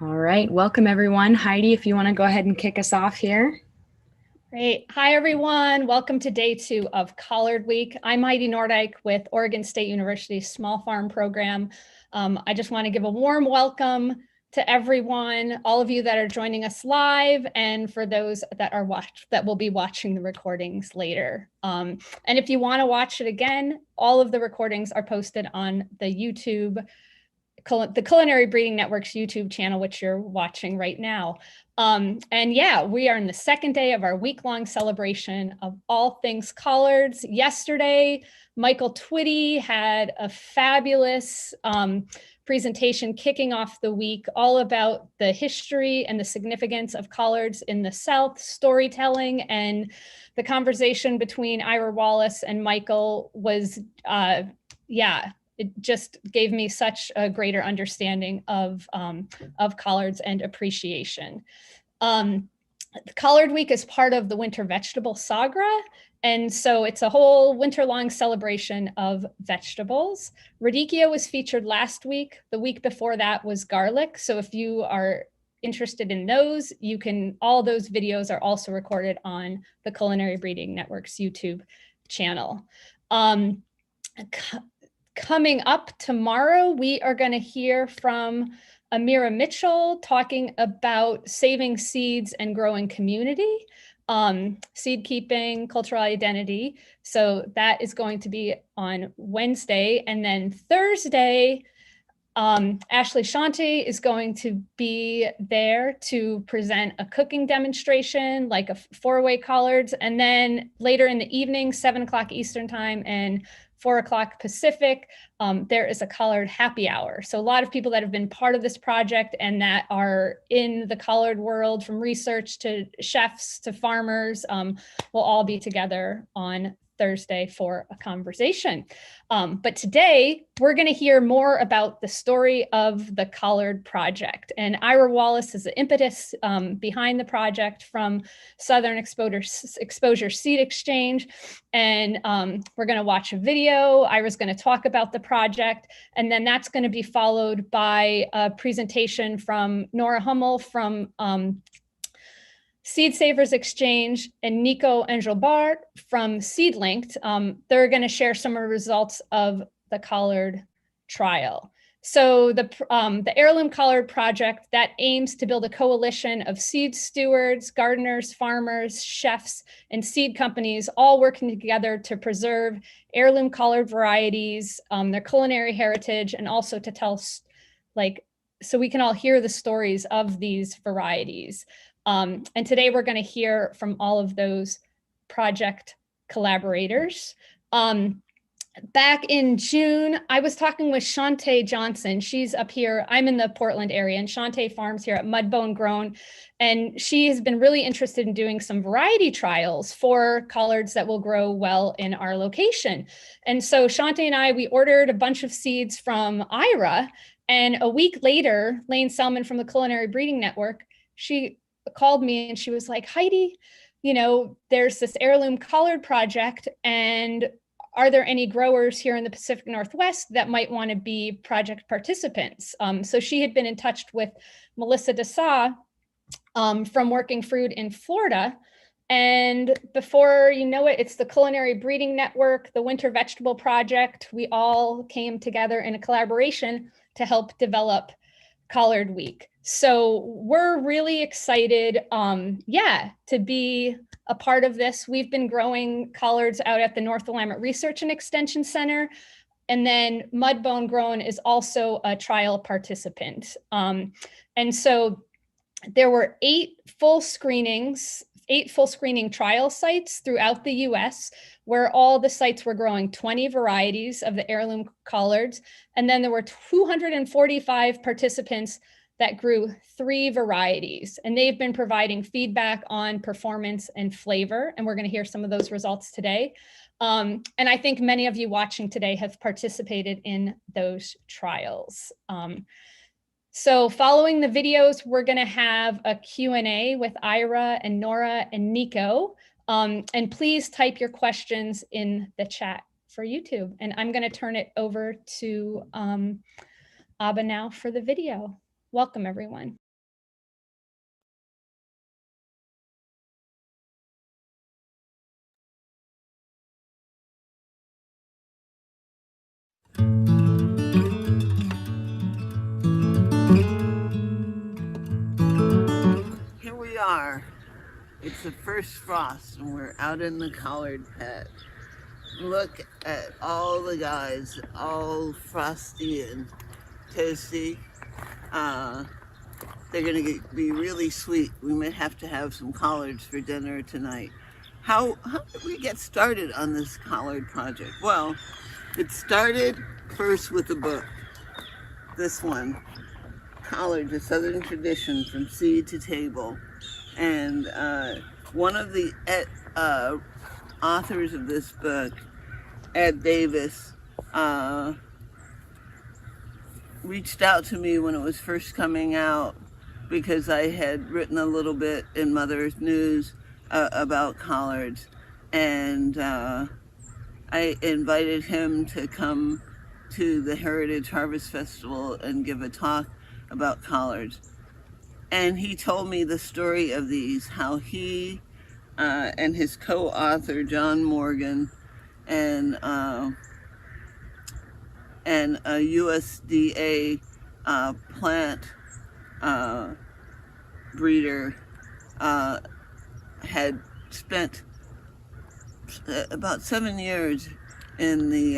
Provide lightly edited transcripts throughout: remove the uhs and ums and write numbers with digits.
All right, welcome everyone. Heidi, if you want to go ahead and kick us off here. Great. Hi, everyone. Welcome to day 2 of Collard Week. I'm Heidi Nordyke with Oregon State University's Small Farm Program. I just want to give a warm welcome to everyone, all of you that are joining us live, and for those that will be watching the recordings later. And if you want to watch it again, all of the recordings are posted on the Culinary Breeding Network's YouTube channel, which you're watching right now. And yeah, we are in the second day of our week-long celebration of all things collards. Yesterday, Michael Twitty had a fabulous presentation kicking off the week, all about the history and the significance of collards in the South, storytelling, and the conversation between Ira Wallace and Michael was, it just gave me such a greater understanding of collards and appreciation. The Collard Week is part of the Winter Vegetable Sagra, and so it's a whole winter-long celebration of vegetables. Radicchio was featured last week. The week before that was garlic. So if you are interested in those, all those videos are also recorded on the Culinary Breeding Network's YouTube channel. Coming up tomorrow, we are going to hear from Amira Mitchell talking about saving seeds and growing community, seed keeping, cultural identity. So that is going to be on Wednesday. And then Thursday, Ashley Shanti is going to be there to present a cooking demonstration, like a 4-way collards. And then later in the evening, 7 o'clock Eastern time and 4 o'clock Pacific, there is a collard happy hour. So a lot of people that have been part of this project and that are in the collard world, from research to chefs to farmers, will all be together on Thursday for a conversation. But today we're going to hear more about the story of the Collard Project. And Ira Wallace is the impetus behind the project from Southern Exposure Seed Exchange. And we're going to watch a video. Ira's going to talk about the project. And then that's going to be followed by a presentation from Nora Hummel from Seed Savers Exchange and Nico Engelbart from SeedLinked. They're going to share some of the results of the collard trial. So the Heirloom Collard Project that aims to build a coalition of seed stewards, gardeners, farmers, chefs, and seed companies all working together to preserve heirloom collard varieties, their culinary heritage, and also to tell like, so we can all hear the stories of these varieties. And today we're going to hear from all of those project collaborators. Back in June, I was talking with Shantae Johnson. She's up here. I'm in the Portland area, and Shantae farms here at Mudbone Grown. And she has been really interested in doing some variety trials for collards that will grow well in our location. And so Shantae and I, we ordered a bunch of seeds from Ira. And a week later, Lane Selman from the Culinary Breeding Network, she called me and she was like, Heidi, there's this heirloom collard project, and are there any growers here in the Pacific Northwest that might want to be project participants? So she had been in touch with Melissa Dessa from Working Fruit in Florida. And before you know it, it's the Culinary Breeding Network, the Winter Vegetable Project. We all came together in a collaboration to help develop Collard Week. So we're really excited, to be a part of this. We've been growing collards out at the North Willamette Research and Extension Center. And then Mudbone Grown is also a trial participant. And so there were 8 full screening trial sites throughout the US, where all the sites were growing 20 varieties of the heirloom collards. And then there were 245 participants that grew 3 varieties, and they've been providing feedback on performance and flavor. And we're going to hear some of those results today. And I think many of you watching today have participated in those trials. So following the videos, we're going to have a Q&A with Ira and Nora and Nico. And please type your questions in the chat for YouTube. And I'm going to turn it over to Abba now for the video. Welcome, everyone. Here we are. It's the first frost and we're out in the collard patch. Look at all the guys, all frosty and toasty. They're going to be really sweet. We may have to have some collards for dinner tonight. How did we get started on this collard project? Well, it started first with a book. This one, Collard, A Southern Tradition from Seed to Table. And one of the authors of this book, Ed Davis, reached out to me when it was first coming out because I had written a little bit in Mother's News about collards, and I invited him to come to the Heritage Harvest Festival and give a talk about collards. And he told me the story of these, how he and his co-author John Morgan and a USDA plant breeder had spent about 7 years in the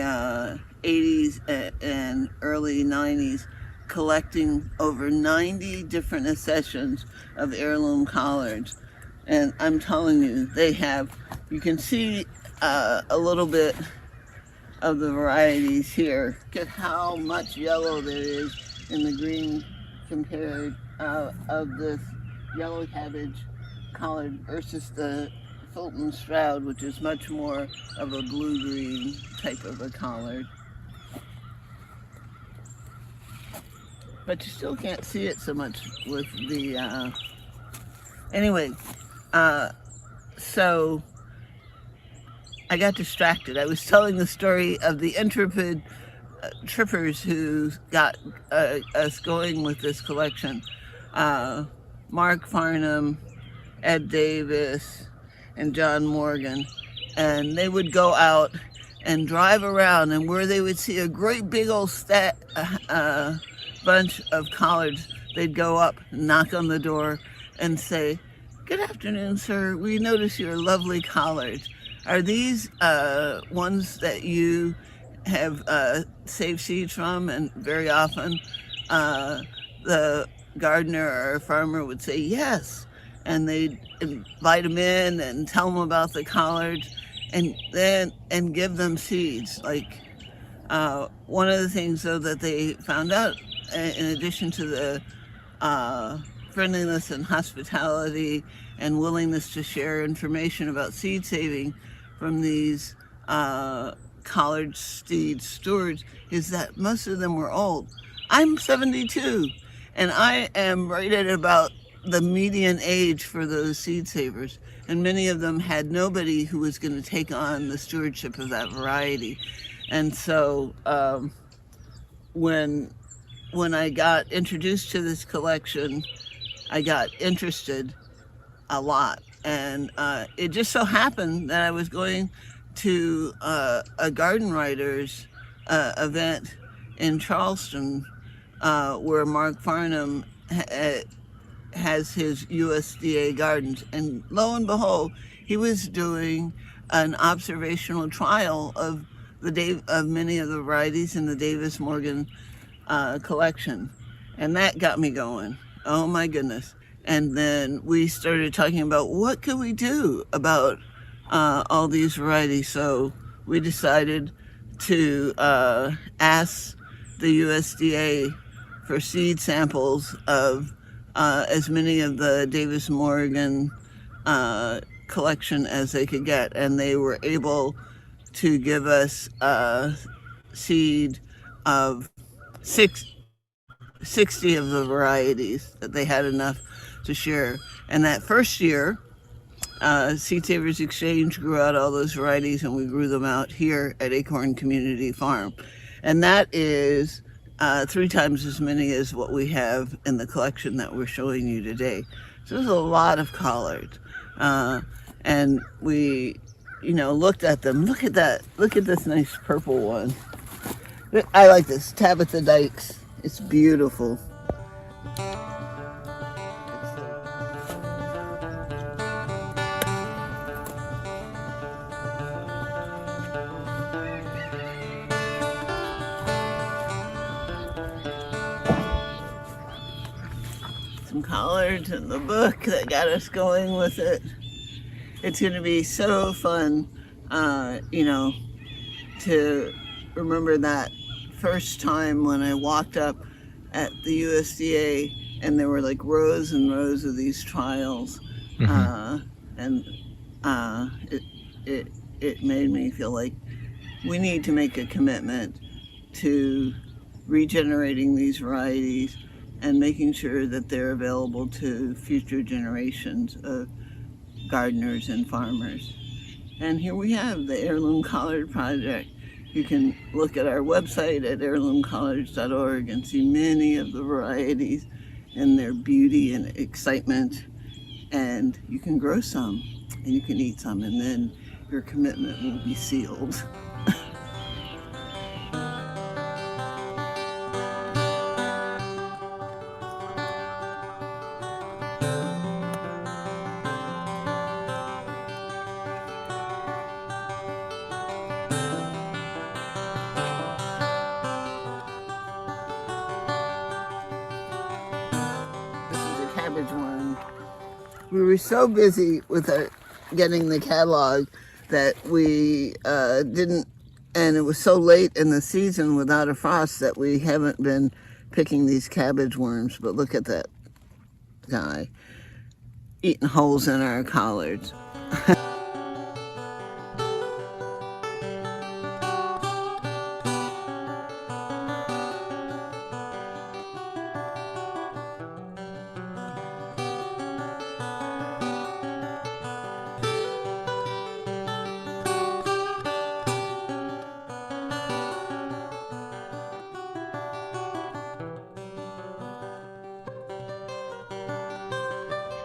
80s and early 90s collecting over 90 different accessions of heirloom collards. And I'm telling you, they have, you can see a little bit of the varieties here. Look at how much yellow there is in the green compared of this yellow cabbage collard versus the Fulton Stroud, which is much more of a blue-green type of a collard. But you still can't see it so much with the, anyway, so I got distracted. I was telling the story of the intrepid trippers who got us going with this collection. Mark Farnham, Ed Davis, and John Morgan. And they would go out and drive around, and where they would see a great big old bunch of collards, they'd go up, knock on the door, and say, "Good afternoon, sir. We notice your lovely collards. Are these ones that you have saved seeds from and very often the gardener or farmer would say yes, and they'd invite them in and tell them about the collards, and give them seeds. Like one of the things though that they found out, in addition to the friendliness and hospitality and willingness to share information about seed saving from these collard seed stewards, is that most of them were old. I'm 72, and I am right at about the median age for those seed savers, and many of them had nobody who was going to take on the stewardship of that variety. And so when I got introduced to this collection, I got interested a lot. And it just so happened that I was going to a garden writers event in Charleston, where Mark Farnham has his USDA gardens. And lo and behold, he was doing an observational trial of many of the varieties in the Davis Morgan collection. And that got me going. Oh my goodness. And then we started talking about what could we do about all these varieties. So we decided to ask the USDA for seed samples of as many of the Davis Morgan collection as they could get. And they were able to give us seed of 60 of the varieties that they had enough to share. And that first year, Seed Savers Exchange grew out all those varieties, and we grew them out here at Acorn Community Farm. And that is 3 times as many as what we have in the collection that we're showing you today. So there's a lot of collards. And we, looked at them. Look at that. Look at this nice purple one. I like this, Tabitha Dykes. It's beautiful. Some collards in the book that got us going with it. It's going to be so fun, to remember that first time when I walked up at the USDA and there were like rows and rows of these trials. And it made me feel like we need to make a commitment to regenerating these varieties and making sure that they're available to future generations of gardeners and farmers. And here we have the Heirloom Collard Project. You can look at our website at heirloomcollards.org and see many of the varieties and their beauty and excitement. And you can grow some and you can eat some, and then your commitment will be sealed. Cabbage worm. We were so busy with getting the catalog that we didn't, and it was so late in the season without a frost that we haven't been picking these cabbage worms. But look at that guy eating holes in our collards.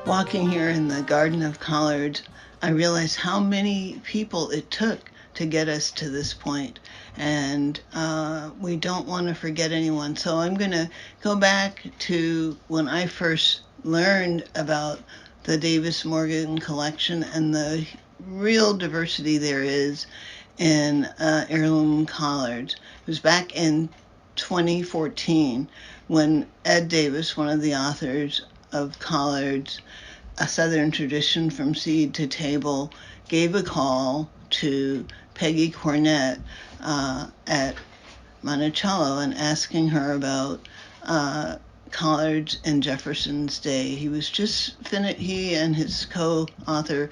Walking here in the Garden of Collards, I realized how many people it took to get us to this point. And we don't want to forget anyone. So I'm going to go back to when I first learned about the Davis Morgan collection and the real diversity there is in heirloom collards. It was back in 2014 when Ed Davis, one of the authors of Collards, A Southern Tradition from Seed to Table, gave a call to Peggy Cornett at Monticello and asking her about Collards in Jefferson's Day. He was just he and his co-author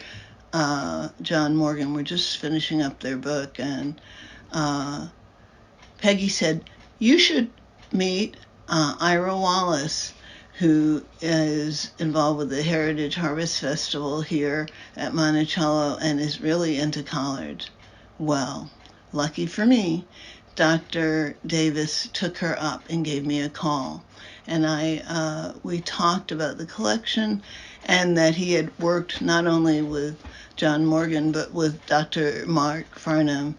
John Morgan were just finishing up their book, and Peggy said, "You should meet Ira Wallace, who is involved with the Heritage Harvest Festival here at Monticello and is really into collards." Well, lucky for me, Dr. Davis took her up and gave me a call. And we talked about the collection and that he had worked not only with John Morgan, but with Dr. Mark Farnham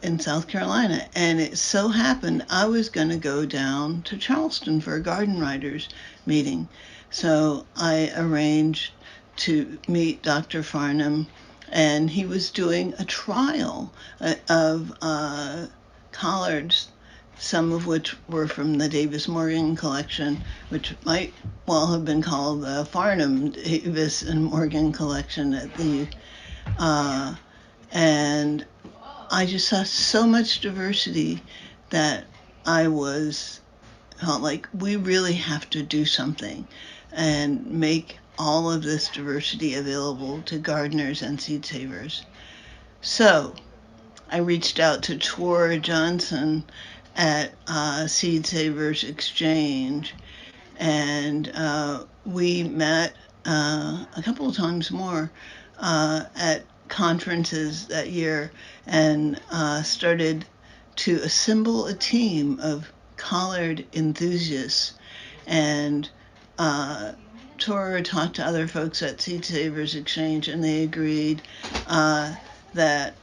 in South Carolina. And it so happened I was going to go down to Charleston for a garden writers meeting. So I arranged to meet Dr. Farnham, and he was doing a trial of collards, some of which were from the Davis Morgan collection, which might well have been called the Farnham, Davis, and Morgan collection at the and I just saw so much diversity that I felt like we really have to do something and make all of this diversity available to gardeners and seed savers. So I reached out to Tora Johnson at Seed Savers Exchange, and we met a couple of times more at conferences that year, and started to assemble a team of collard enthusiasts. And Tora talked to other folks at Seed Savers Exchange, and they agreed that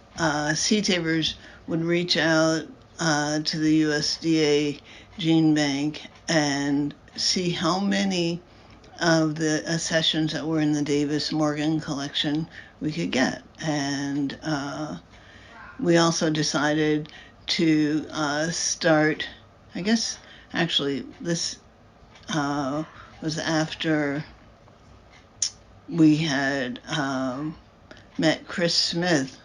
Seed Savers would reach out to the USDA Gene Bank and see how many of the accessions that were in the Davis Morgan collection we could get. And we also decided to start, I guess, actually, this was after we had met Chris Smith.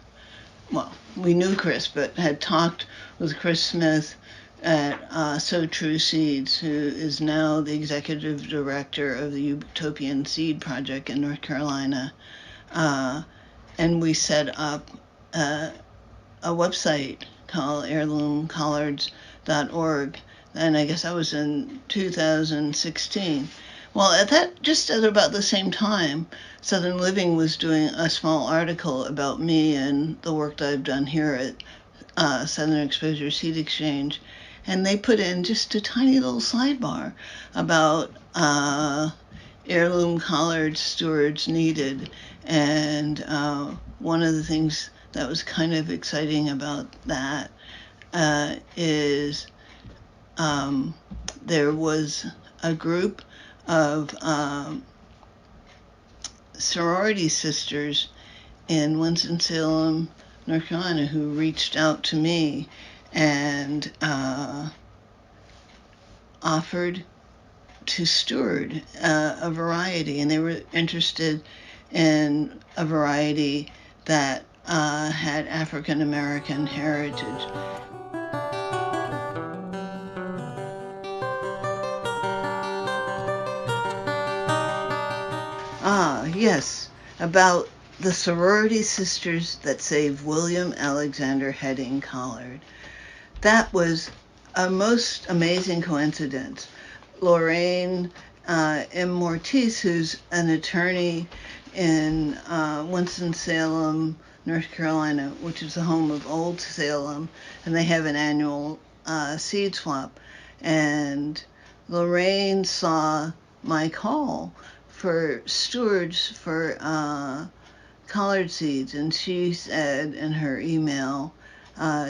Well, we knew Chris, but had talked with Chris Smith at So True Seeds, who is now the executive director of the Utopian Seed Project in North Carolina. And we set up a website called heirloomcollards.org. And I guess that was in 2016. Well, just at about the same time, Southern Living was doing a small article about me and the work that I've done here at Southern Exposure Seed Exchange. And they put in just a tiny little sidebar about heirloom collard stewards needed. And one of the things that was kind of exciting about that is there was a group of sorority sisters in Winston-Salem, North Carolina, who reached out to me and offered to steward a variety, and they were interested in a variety that had African American heritage. Yes, about the sorority sisters that saved William Alexander Heading Collard. That was a most amazing coincidence. Lorraine M. Mortiz, who's an attorney in Winston-Salem, North Carolina, which is the home of Old Salem, and they have an annual seed swap. And Lorraine saw my call for stewards for collard seeds, and she said in her email,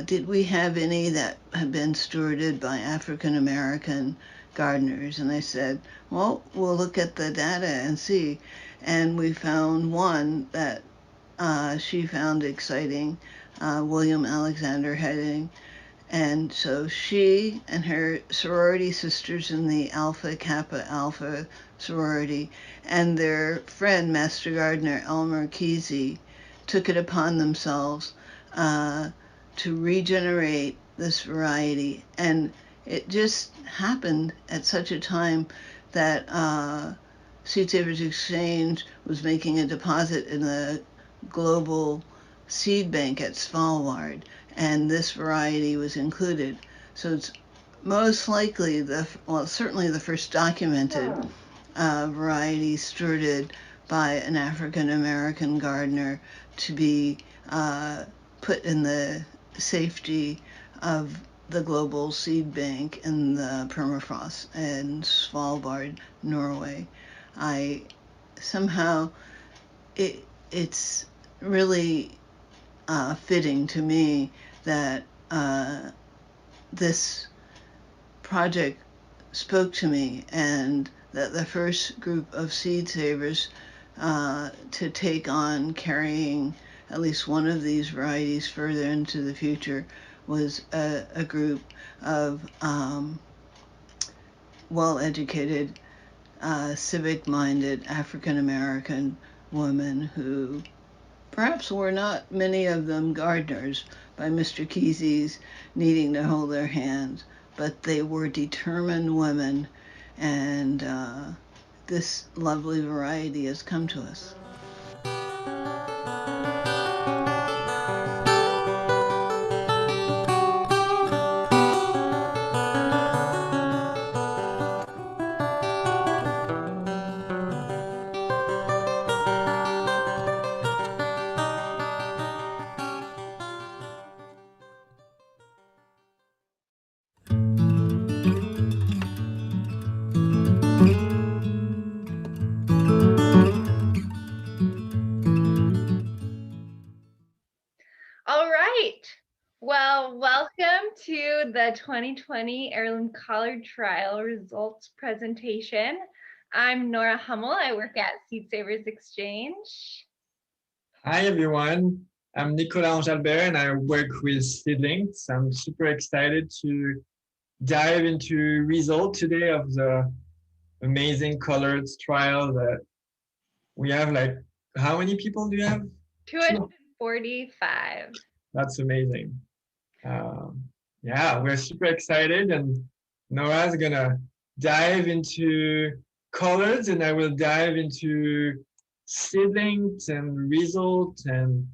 did we have any that had been stewarded by African American gardeners? And I said, well, we'll look at the data and see. And we found one that she found exciting, William Alexander Heading. And so she and her sorority sisters in the Alpha Kappa Alpha sorority and their friend, Master Gardener Elmer Kesey, took it upon themselves to regenerate this variety. And it just happened at such a time that Seed Savers Exchange was making a deposit in the global seed bank at Svalbard, and this variety was included. So it's most likely certainly the first documented variety stewarded by an African American gardener to be put in the safety of the global seed bank in the permafrost in Svalbard, Norway. I somehow it's really fitting to me that this project spoke to me, and that the first group of seed savers to take on carrying at least one of these varieties further into the future was a group of well-educated, civic-minded African American women who perhaps were not many of them gardeners by Mr. Kesey's needing to hold their hands, but they were determined women, and this lovely variety has come to us. All right. Well, welcome to the 2020 Heirloom Collard Trial results presentation. I'm Nora Hummel. I work at Seed Savers Exchange. Hi, everyone. I'm Nicolas Angelbert, and I work with seedlings. I'm super excited to dive into result today of the amazing colors trial that we have. Like, how many people do you have? 245. That's amazing. Yeah, we're super excited, and Nora's gonna dive into colors, and I will dive into seedlings and results and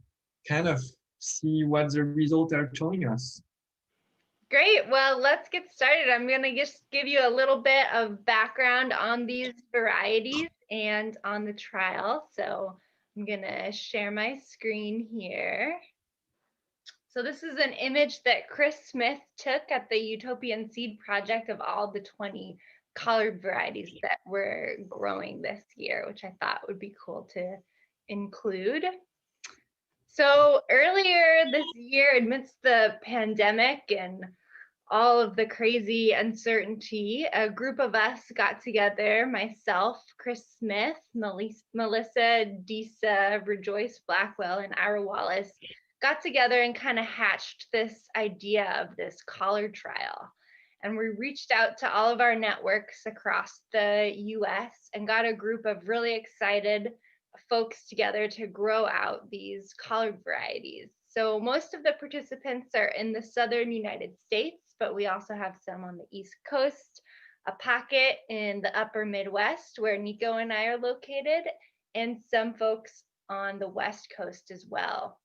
kind of see what the results are telling us. Great. Well, let's get started. I'm going to just give you a little bit of background on these varieties and on the trial. So I'm going to share my screen here. So this is an image that Chris Smith took at the Utopian Seed Project of all the 20 collard varieties that we're growing this year, which I thought would be cool to include. So earlier this year, amidst the pandemic and all of the crazy uncertainty, a group of us got together, myself, Chris Smith, Melissa, Disa, Rejoice Blackwell, and Ira Wallace got together and kind of hatched this idea of this collard trial. And we reached out to all of our networks across the US and got a group of really excited folks together to grow out these collard varieties. So most of the participants are in the southern United States, but we also have some on the East Coast, a pocket in the upper Midwest where Nico and I are located, and some folks on the West Coast as well.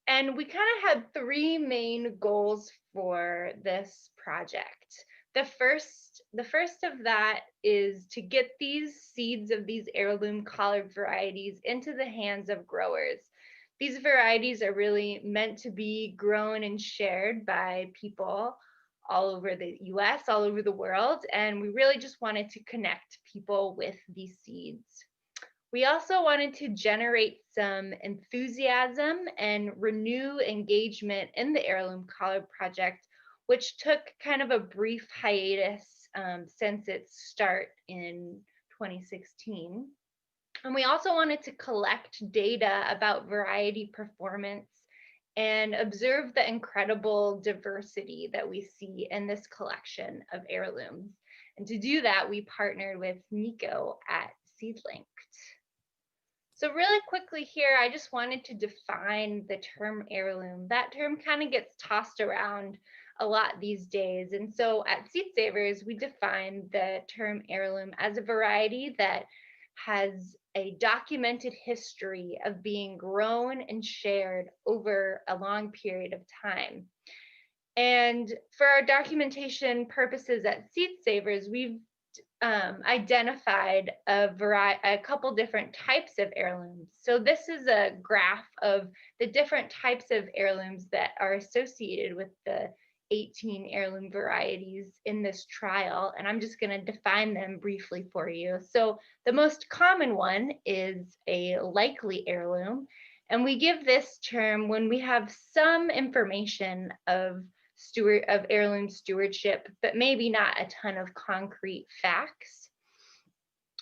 And we kind of had three main goals for this project. The first of that is to get these seeds of these heirloom collard varieties into the hands of growers. These varieties are really meant to be grown and shared by people all over the US, all over the world, and we really just wanted to connect people with these seeds. We also wanted to generate some enthusiasm and renew engagement in the Heirloom Collard Project, which took kind of a brief hiatus since its start in 2016. And we also wanted to collect data about variety performance and observe the incredible diversity that we see in this collection of heirlooms. And to do that, we partnered with Nico at SeedLinked. So really quickly here, I just wanted to define the term heirloom. That term kind of gets tossed around a lot these days. And so at Seed Savers, we define the term heirloom as a variety that has a documented history of being grown and shared over a long period of time. And for our documentation purposes at Seed Savers, we've identified a couple different types of heirlooms. So this is a graph of the different types of heirlooms that are associated with the 18 heirloom varieties in this trial, and I'm just going to define them briefly for you. So the most common one is a likely heirloom, and we give this term when we have some information of heirloom stewardship, but maybe not a ton of concrete facts.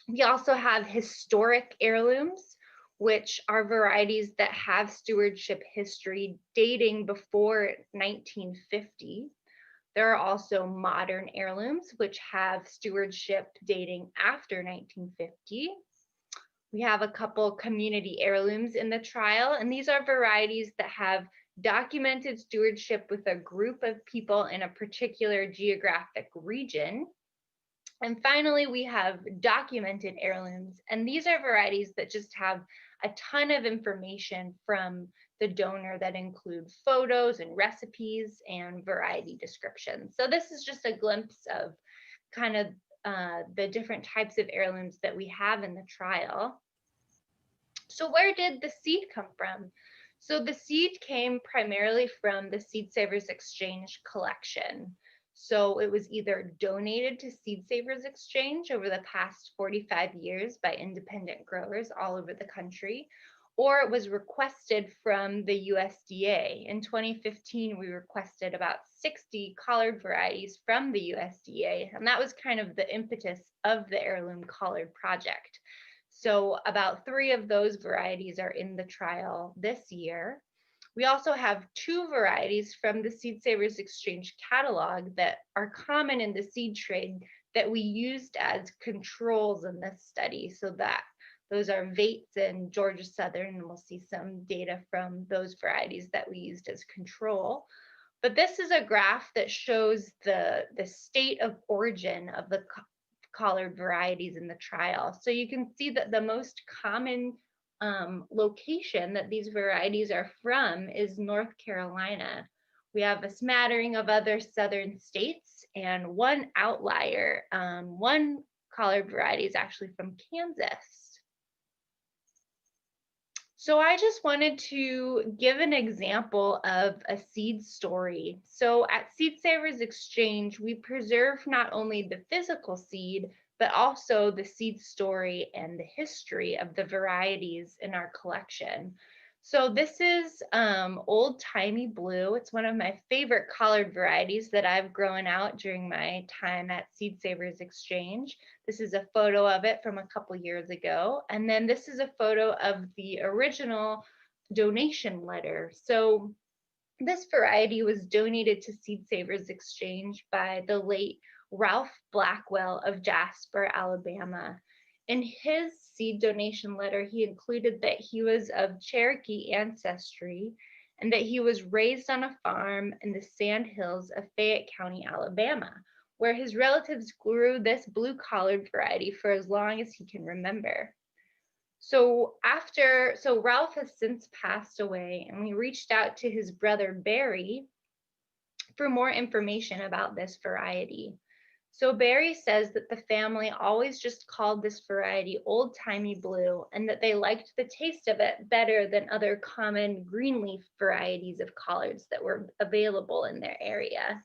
We also have historic heirlooms, which are varieties that have stewardship history dating before 1950. There are also modern heirlooms, which have stewardship dating after 1950. We have a couple community heirlooms in the trial, and these are varieties that have documented stewardship with a group of people in a particular geographic region. And finally, we have documented heirlooms, and these are varieties that just have a ton of information from the donor that include photos and recipes and variety descriptions. So this is just a glimpse of kind of the different types of heirlooms that we have in the trial. So where did the seed come from? So the seed came primarily from the Seed Savers Exchange collection. So it was either donated to Seed Savers Exchange over the past 45 years by independent growers all over the country, or it was requested from the USDA. In 2015, we requested about 60 collard varieties from the USDA, and that was kind of the impetus of the Heirloom Collard Project. So about 3 of those varieties are in the trial this year. We also have 2 varieties from the Seed Savers Exchange catalog that are common in the seed trade that we used as controls in this study. So that those are Vates and Georgia Southern, and we'll see some data from those varieties that we used as control. But this is a graph that shows the state of origin of the collard varieties in the trial. So you can see that the most common location that these varieties are from is North Carolina. We have a smattering of other southern states, and one outlier, one collard variety is actually from Kansas. So I just wanted to give an example of a seed story. So at Seed Savers Exchange, we preserve not only the physical seed, but also the seed story and the history of the varieties in our collection. So this is Old Timey Blue. It's one of my favorite collard varieties that I've grown out during my time at Seed Savers Exchange. This is a photo of it from a couple years ago. And then this is a photo of the original donation letter. So this variety was donated to Seed Savers Exchange by the late Ralph Blackwell of Jasper, Alabama. In his seed donation letter, he included that he was of Cherokee ancestry and that he was raised on a farm in the sand hills of Fayette County, Alabama, where his relatives grew this blue collard variety for as long as he can remember. So Ralph has since passed away, and we reached out to his brother Barry for more information about this variety. So Barry says that the family always just called this variety Old Timey Blue, and that they liked the taste of it better than other common greenleaf varieties of collards that were available in their area.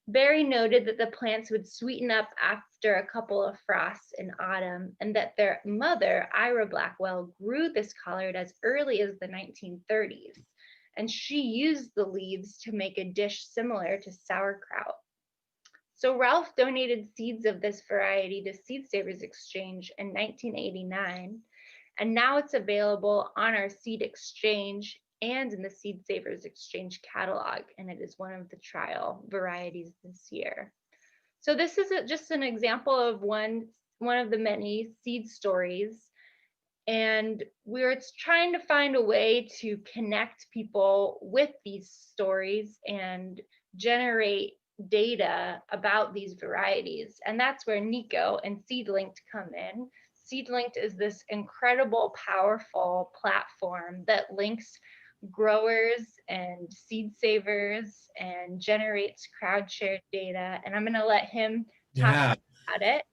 Barry noted that the plants would sweeten up after a couple of frosts in autumn, and that their mother, Ira Blackwell, grew this collard as early as the 1930s, and she used the leaves to make a dish similar to sauerkraut. So Ralph donated seeds of this variety to Seed Savers Exchange in 1989, and now it's available on our seed exchange and in the Seed Savers Exchange catalog, and it is one of the trial varieties this year. So this is just an example of one of the many seed stories, and we're trying to find a way to connect people with these stories and generate data about these varieties. And that's where Nico and SeedLinked come in. SeedLinked is this incredible, powerful platform that links growers and seed savers and generates crowd shared data. And I'm going to let him talk about it.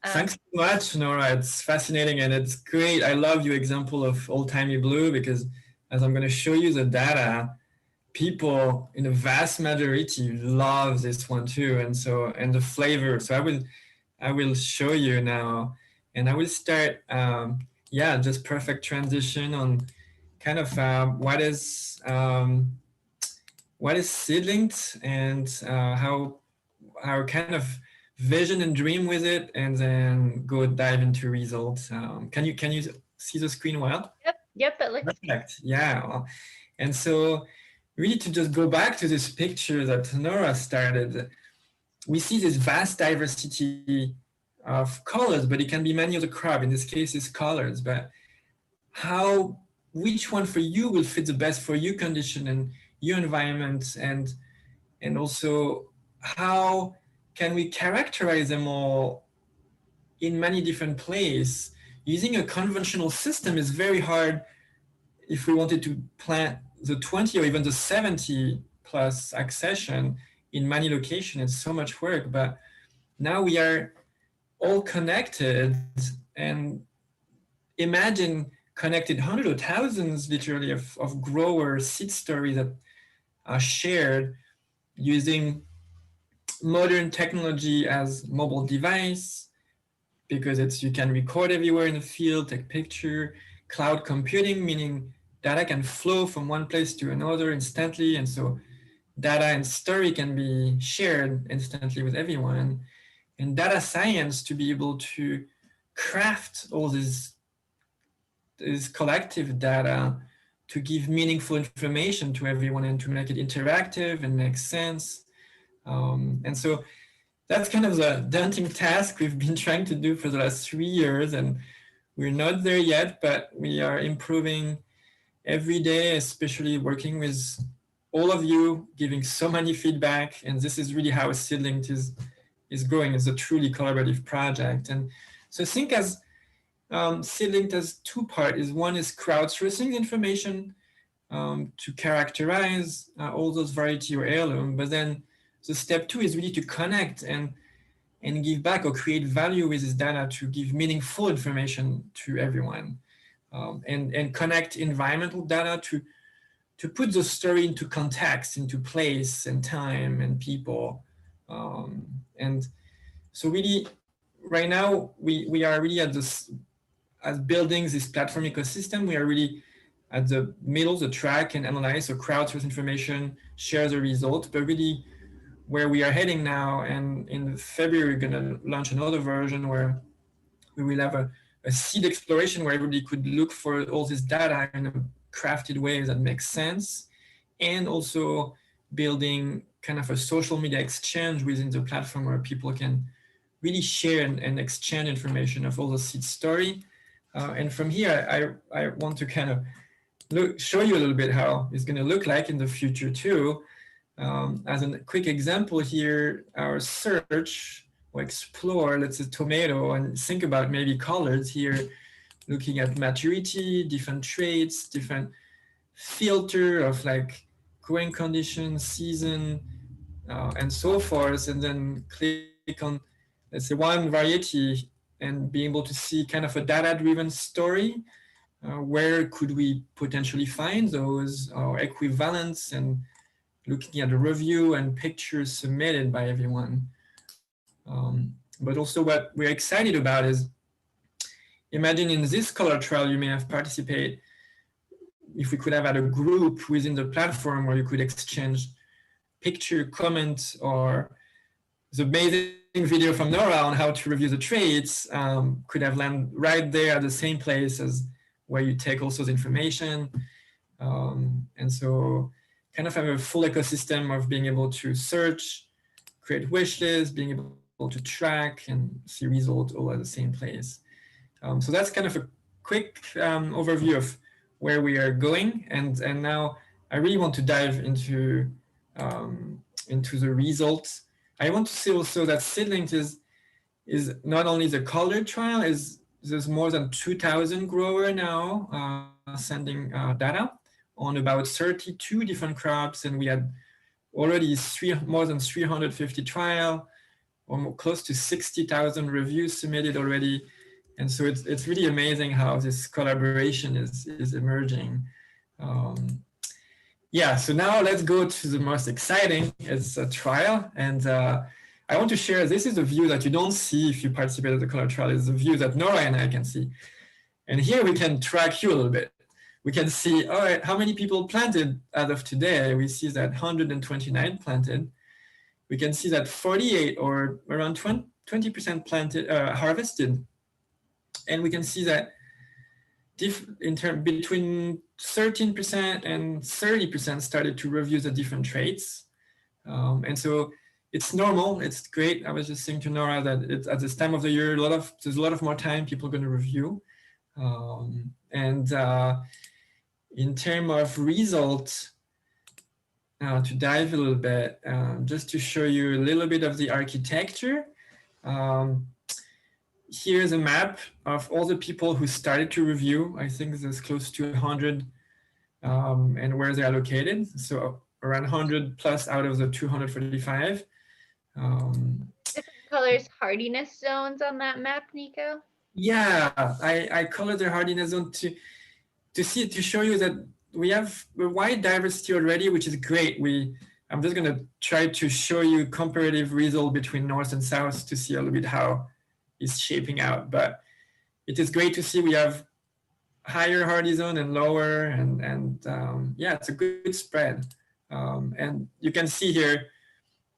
Thanks so much, Nora. It's fascinating and it's great. I love your example of Old Timey Blue, because as I'm going to show you the data, people in the vast majority love this one too. And so, and the flavor. So I will show you now, and I will start, just perfect transition on kind of what is SeedLinked, and how our kind of vision and dream with it, and then go dive into results. Can you see the screen well? Yep, it looks perfect. Yeah, well, and so really to just go back to this picture that Nora started, we see this vast diversity of colors, but it can be many of the crop. In this case, it's colors, but which one for you will fit the best for your condition and your environment, and also how can we characterize them all in many different places? Using a conventional system is very hard if we wanted to plant the 20 or even the 70 plus accession in many locations. It's so much work, but now we are all connected, and imagine connected hundreds of thousands literally of growers, seed stories that are shared using modern technology as mobile device, because you can record everywhere in the field, take picture, cloud computing, meaning data can flow from one place to another instantly. And so data and story can be shared instantly with everyone. And data science to be able to craft all this collective data to give meaningful information to everyone and to make it interactive and make sense. And so that's kind of the daunting task we've been trying to do for the last 3 years, and we're not there yet, but we are improving every day, especially working with all of you, giving so many feedback. And this is really how SeedLinked is growing as a truly collaborative project. And so think as SeedLinked as two parts. One is crowdsourcing information to characterize all those variety or heirloom, but then the step two is really to connect and give back or create value with this data to give meaningful information to everyone, and connect environmental data to put the story into context, into place and time and people. And so really right now we are really at this, as building this platform ecosystem, we are really at the middle, the track, and analyze, so crowdsource information, share the result, but really where we are heading now, and in February, we're gonna launch another version where we will have a seed exploration where everybody could look for all this data in a crafted way that makes sense, and also building kind of a social media exchange within the platform where people can really share and exchange information of all the seed story. And from here, I want to kind of show you a little bit how it's gonna look like in the future too. As a quick example here, our search or explore, let's say tomato, and think about maybe colors here, looking at maturity, different traits, different filter of like growing conditions, season, and so forth. And then click on, let's say, one variety and be able to see kind of a data-driven story. Where could we potentially find those equivalents, and looking at the review and pictures submitted by everyone. But also what we're excited about is, imagine in this color trial you may have participated, if we could have had a group within the platform where you could exchange picture, comment, or the amazing video from Nora on how to review the traits could have landed right there at the same place as where you take also the information. And so kind of have a full ecosystem of being able to search, create wish lists, being able to track and see results all at the same place. So that's kind of a quick overview of where we are going. And now I really want to dive into the results. I want to say also that Seedlink is not only the colored trial, there's more than 2,000 growers now sending data on about 32 different crops, and we had already more than 350 trial, or close to 60,000 reviews submitted already. And so it's really amazing how this collaboration is emerging. Yeah, so now let's go to the most exciting. It's a trial, and I want to share, this is a view that you don't see if you participate in the color trial. It's a view that Nora and I can see. And here we can track you a little bit. We can see, all right, how many people planted as of today? We see that 129 planted. We can see that 48 or around 20% planted, harvested. And we can see that between 13% and 30% started to review the different traits. And so it's normal, it's great. I was just saying to Nora that it's at this time of the year, there's a lot of more time people are going to review. In terms of results, to dive a little bit, just to show you a little bit of the architecture. Here's a map of all the people who started to review. I think there's close to 100 and where they are located. So around 100 plus out of the 245. Different colors hardiness zones on that map, Nico? Yeah, I colored the hardiness zone to show you that we have a wide diversity already, which is great. I'm just gonna try to show you comparative result between North and South to see a little bit how it's shaping out. But it is great to see we have higher hardy zone and lower, and yeah, it's a good spread. And you can see here,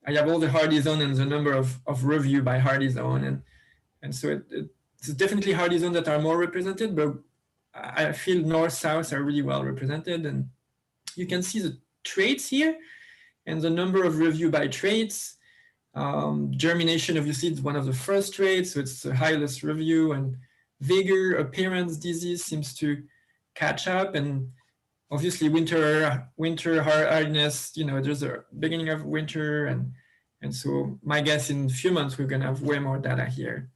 I have all the hardy zone and the number of review by hardy zone, and so it's definitely hardy zone that are more represented, but I feel North, South are really well represented. And you can see the traits here and the number of review by traits. Germination, obviously, is one of the first traits, so it's the highest review, and vigor, appearance, disease seems to catch up. And obviously winter hardiness, there's a beginning of winter, and so my guess in a few months we're going to have way more data here.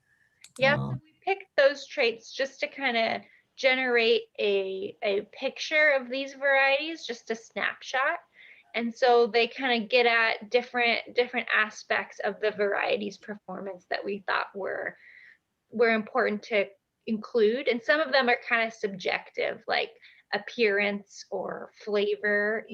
Yeah, so we picked those traits just to kind of generate a picture of these varieties, just a snapshot. And so they kind of get at different aspects of the variety's performance that we thought were important to include. And some of them are kind of subjective, like appearance or flavor.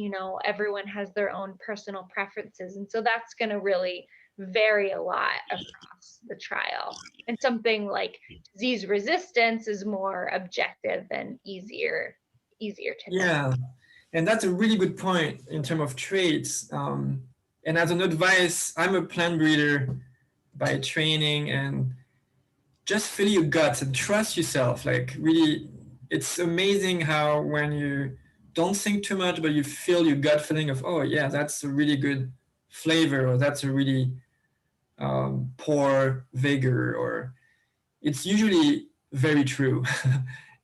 Everyone has their own personal preferences. And so that's going to really vary a lot across the trial. And something like disease resistance is more objective and easier to know. Yeah, and that's a really good point in terms of traits. And as an advice, I'm a plant breeder by training, and just feel your guts and trust yourself. Like, really, it's amazing how when you don't think too much, but you feel your gut feeling of, oh yeah, that's a really good flavor, or that's a really poor vigor, or it's usually very true.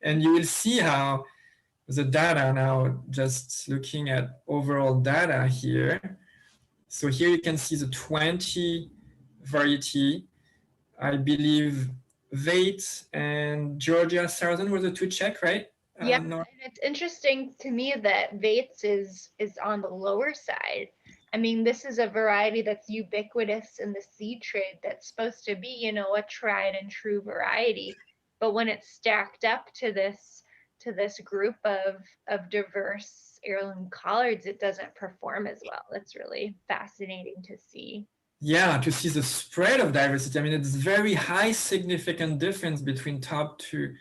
And you will see how the data now, just looking at overall data here. So here you can see the 20 variety. I believe Vate and Georgia Southern were the two check, right? Yeah, and it's interesting to me that Vates is on the lower side. I mean, this is a variety that's ubiquitous in the seed trade that's supposed to be, a tried and true variety. But when it's stacked up to this group of diverse heirloom collards, it doesn't perform as well. It's really fascinating to see. Yeah, to see the spread of diversity. I mean, it's very high significant difference between top to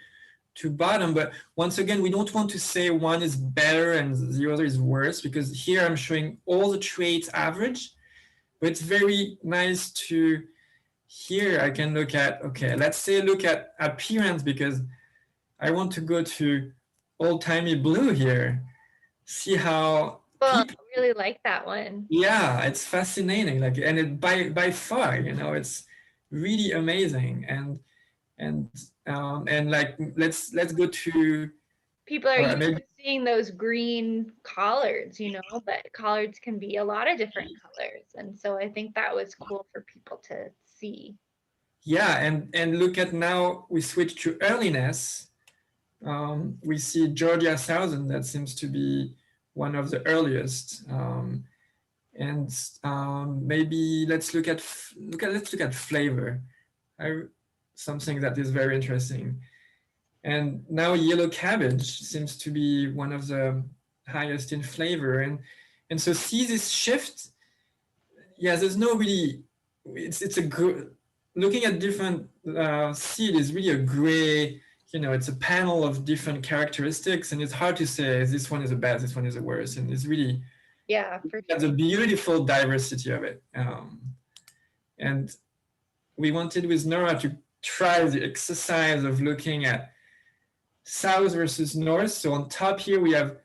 bottom. But once again, we don't want to say one is better and the other is worse, because here I'm showing all the traits average. But it's very nice to, here I can look at, okay, let's say look at appearance, because I want to go to old-timey blue here. see how Well, people, I really like that one. yeah, it's fascinating. Like, and it by far, it's really amazing. And and like let's go to People are used maybe to seeing those green collards, but collards can be a lot of different colors. And so I think that was cool for people to see. yeah, and look at now we switch to earliness. We see Georgia 1000 that seems to be one of the earliest. And maybe let's look at flavor. Something that is very interesting. And now yellow cabbage seems to be one of the highest in flavor. And so see this shift. Yeah, there's no really. It's a good. Looking at different seed is really a gray. It's a panel of different characteristics, and it's hard to say this one is the best, this one is the worst, and it's really Yeah, for that's sure. a beautiful diversity of it. And we wanted with Nora to try the exercise of looking at south versus north. So on top here we have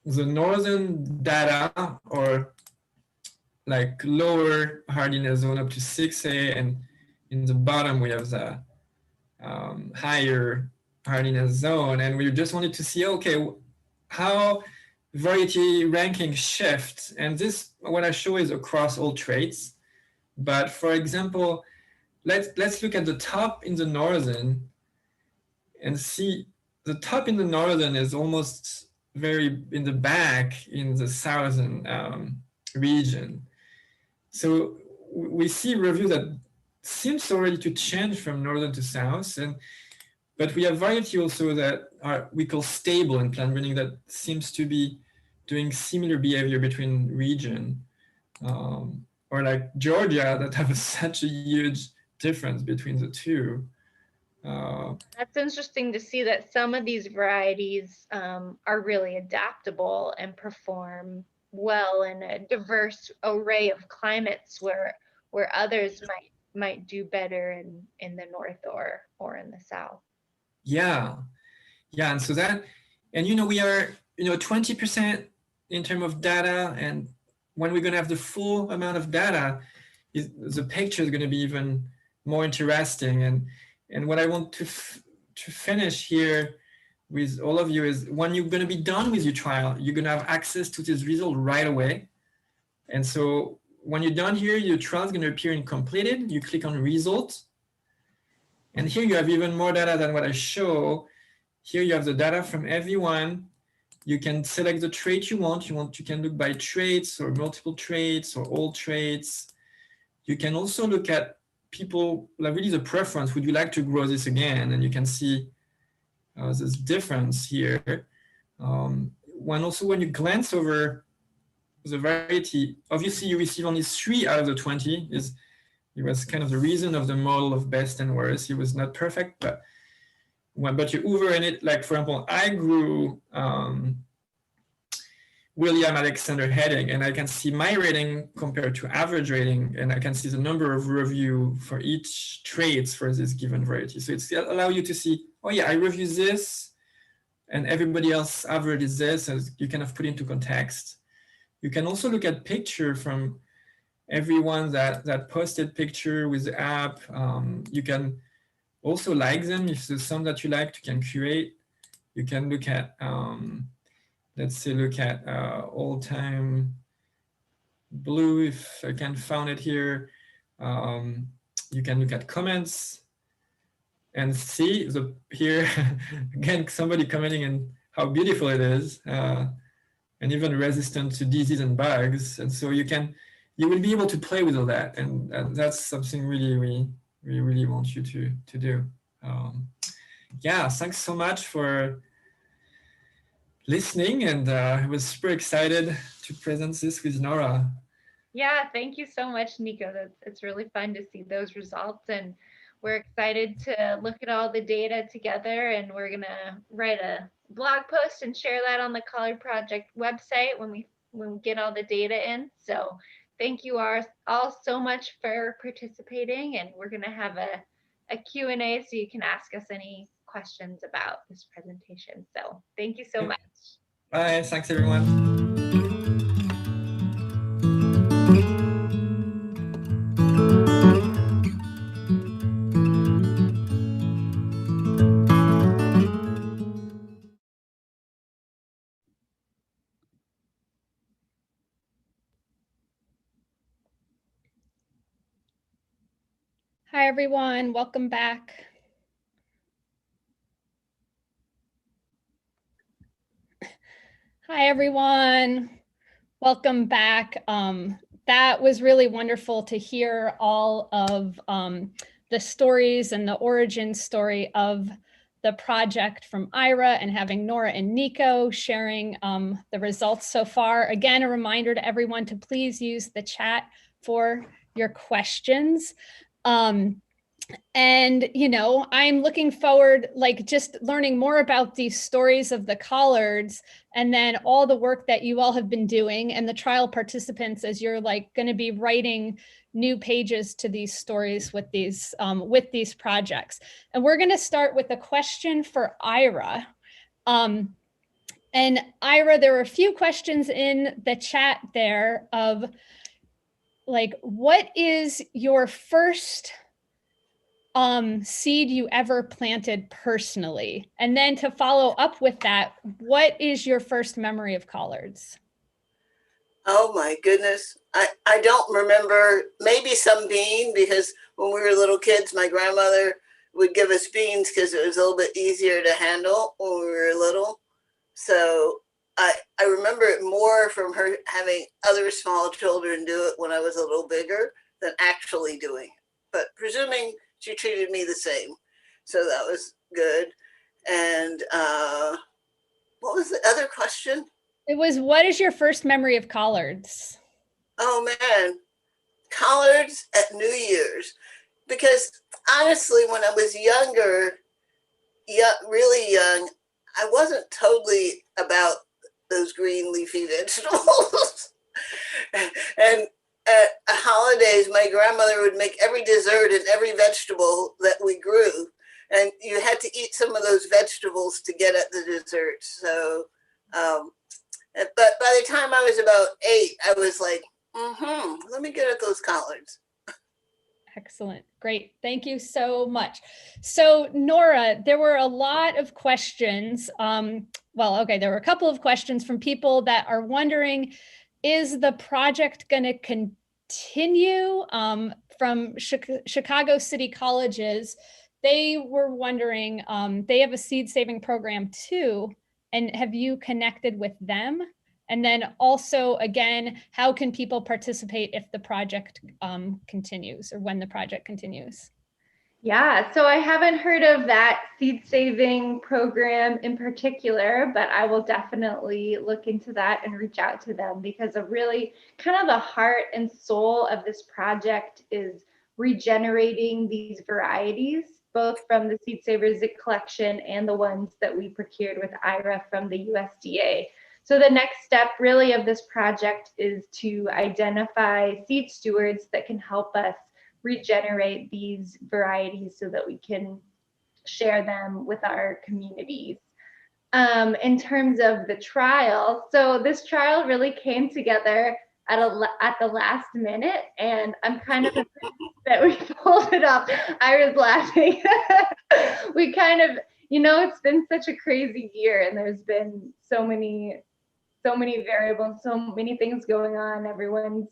the northern data, or like lower hardiness zone up to 6A, and in the bottom we have the higher hardiness zone. And we just wanted to see, okay, how variety ranking shift. And this, what I show is across all traits. But for example, let's look at the top in the northern and see the top in the northern is almost very in the back in the southern region. So we see review that seems already to change from northern to south, but we have variety also that we call stable in plant breeding that seems to be doing similar behavior between region, or like Georgia that have such a huge difference between the two. That's interesting to see that some of these varieties are really adaptable and perform well in a diverse array of climates where others might do better in the north or in the south. Yeah, yeah, and so that, and we are 20% in terms of data, and when we're going to have the full amount of data, the picture is going to be even more interesting. And what I want to finish here with all of you is, when you're going to be done with your trial, you're going to have access to this result right away. And so when you're done here, your trial is going to appear in completed. You click on results, and here you have even more data than what I show. Here you have the data from everyone. You can select the trait you want. You can look by traits or multiple traits or all traits. You can also look at people, like really the preference. Would you like to grow this again? And you can see this difference here. When you glance over the variety, obviously you receive only 3 out of the 20. It was kind of the reason of the model of best and worst. It was not perfect, but you over in it, like for example, I grew William Alexander heading, and I can see my rating compared to average rating, and I can see the number of review for each traits for this given variety. So it's allow you to see, oh yeah, I review this, and everybody else average is this, as you kind of put into context. You can also look at picture from everyone that posted picture with the app. You can also like them if there's some that you like. You can curate. You can look at let's say look at all time blue, if I can find it here. You can look at comments and see here again somebody commenting on how beautiful it is, and even resistant to disease and bugs. And so you will be able to play with all that, and that's something really we really want you to do. Yeah, thanks so much for listening, and I was super excited to present this with Nora. Yeah, thank you so much, Nico. It's really fun to see those results, and we're excited to look at all the data together, and we're gonna write a blog post and share that on the Collard Project website when we get all the data in. So thank you all so much for participating, and we're gonna have a Q&A so you can ask us any questions about this presentation. So thank you so much. Bye. Thanks, everyone. Hi, everyone. Welcome back. Hi, everyone. Welcome back. That was really wonderful to hear all of the stories and the origin story of the project from Ira, and having Nora and Nico sharing the results so far. Again, a reminder to everyone to please use the chat for your questions. And, you know, I'm looking forward, like, just learning more about these stories of the collards, and then all the work that you all have been doing, and the trial participants, as you're like going to be writing new pages to these stories with these projects. And we're going to start with a question for Ira. And Ira, there were a few questions in the chat there of, like, what is your first seed you ever planted personally? And then to follow up with that, what is your first memory of collards? Oh my goodness. I don't remember, maybe some bean, because when we were little kids, my grandmother would give us beans because it was a little bit easier to handle when we were little. So I remember it more from her having other small children do it when I was a little bigger than actually doing it. But presuming she treated me the same. So that was good. And what was the other question? It was, what is your first memory of collards? Oh man, collards at New Year's. Because honestly, when I was younger, really young, I wasn't totally about those green leafy vegetables. And at holidays, my grandmother would make every dessert and every vegetable that we grew. And you had to eat some of those vegetables to get at the dessert. So, but by the time I was about 8, I was like, let me get at those collards. Excellent. Great. Thank you so much. So Nora, there were a lot of questions. There were a couple of questions from people that are wondering, is the project going to continue? From Chicago City Colleges, they were wondering, they have a seed saving program too. And have you connected with them? And then also, again, how can people participate if the project continues, or when the project continues? Yeah, so I haven't heard of that seed saving program in particular, but I will definitely look into that and reach out to them, because a really kind of the heart and soul of this project is regenerating these varieties, both from the Seed Savers collection and the ones that we procured with IRA from the USDA. So the next step really of this project is to identify seed stewards that can help us regenerate these varieties so that we can share them with our communities. In terms of the trial, so this trial really came together at the last minute, and I'm kind of that we pulled it off. I was laughing. We kind of, it's been such a crazy year, and there's been so many variables, so many things going on. Everyone's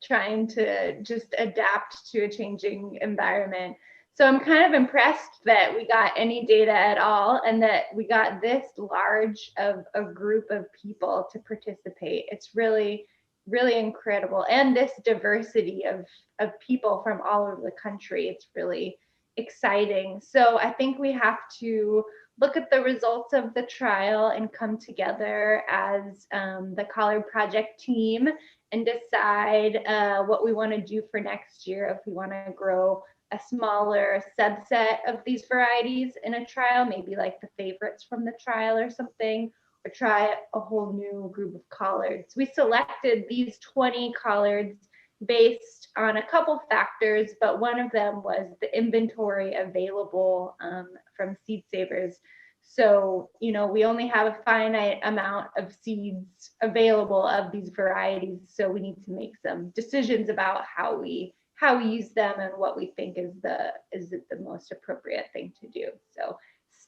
trying to just adapt to a changing environment. So I'm kind of impressed that we got any data at all, and that we got this large of a group of people to participate. It's really, really incredible. And this diversity of people from all over the country, it's really exciting. So I think we have to look at the results of the trial and come together as the Collard Project team and decide what we want to do for next year, if we want to grow a smaller subset of these varieties in a trial, maybe like the favorites from the trial or something, or try a whole new group of collards. We selected these 20 collards based on a couple factors, but one of them was the inventory available from Seed Savers. So, we only have a finite amount of seeds available of these varieties. So we need to make some decisions about how we use them and what we think is the most appropriate thing to do. So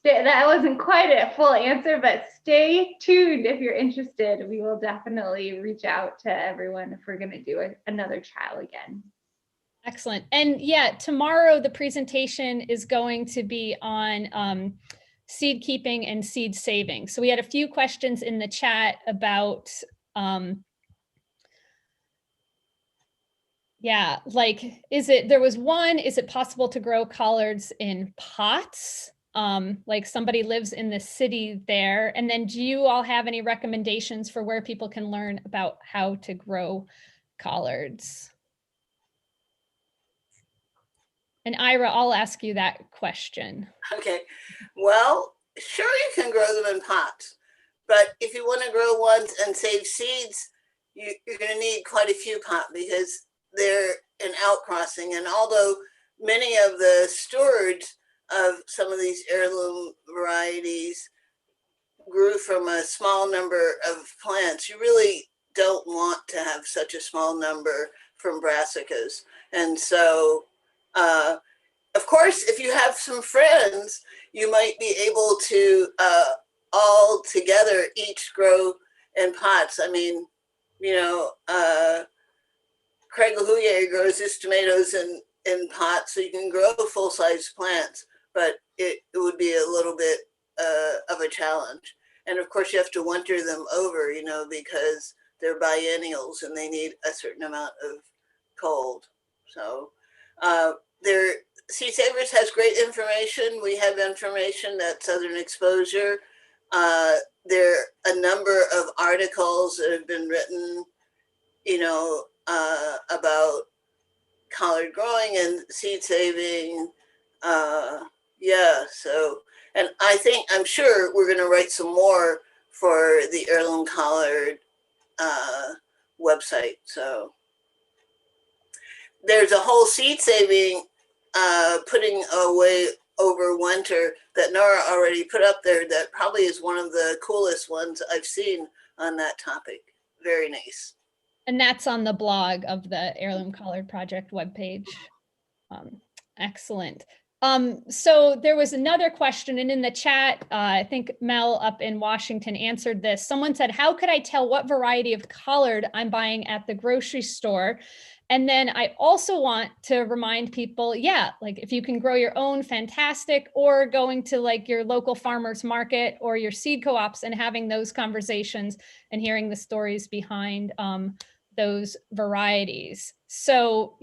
that wasn't quite a full answer, but stay tuned if you're interested. We will definitely reach out to everyone if we're going to do another trial again. Excellent. And yeah, tomorrow the presentation is going to be on seed keeping and seed saving. So we had a few questions in the chat about, yeah, like, there was one, is it possible to grow collards in pots? Like somebody lives in the city there. And then do you all have any recommendations for where people can learn about how to grow collards? And Ira, I'll ask you that question. Okay, well, sure, you can grow them in pots, but if you want to grow ones and save seeds, you're going to need quite a few pots because they're an outcrossing. And although many of the stewards of some of these heirloom varieties grew from a small number of plants, you really don't want to have such a small number from brassicas. And so, of course, if you have some friends, you might be able to all together each grow in pots. I mean, Craig LaHouye grows his tomatoes in pots, so you can grow full-size plants, but it would be a little bit of a challenge. And of course, you have to winter them over, because they're biennials and they need a certain amount of cold. So Seed Savers has great information. We have information at Southern Exposure. There are a number of articles that have been written, about collard growing and seed saving. So, and I'm sure we're going to write some more for the heirloom collard website. So there's a whole seed saving putting away over winter that Nora already put up there that probably is one of the coolest ones I've seen on that topic. Very nice. And that's on the blog of the Heirloom Collard Project webpage. Excellent. So there was another question, and in the chat, I think Mel up in Washington answered this. Someone said, how could I tell what variety of collard I'm buying at the grocery store? And then I also want to remind people, like if you can grow your own, fantastic, or going to like your local farmer's market or your seed co-ops and having those conversations and hearing the stories behind those varieties. So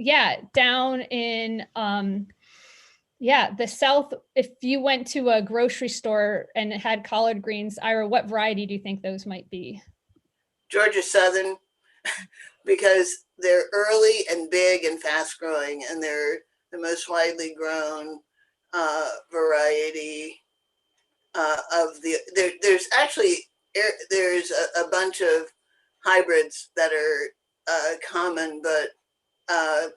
down in the South, if you went to a grocery store and it had collard greens, Ira, what variety do you think those might be? Georgia Southern, because they're early and big and fast growing, and they're the most widely grown variety of there's actually a bunch of hybrids that are common, but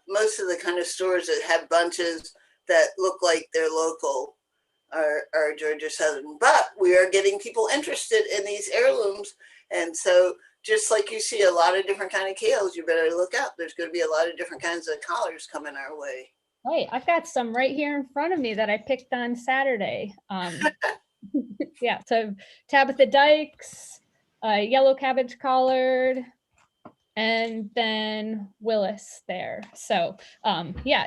most of the kind of stores that have bunches that look like they're local are Georgia Southern. But we are getting people interested in these heirlooms, and so just like you see a lot of different kind of kales, you better look out. There's going to be a lot of different kinds of collards coming our way. Right, I've got some right here in front of me that I picked on Saturday. So Tabitha Dykes, yellow cabbage collard, and then Wallace there. So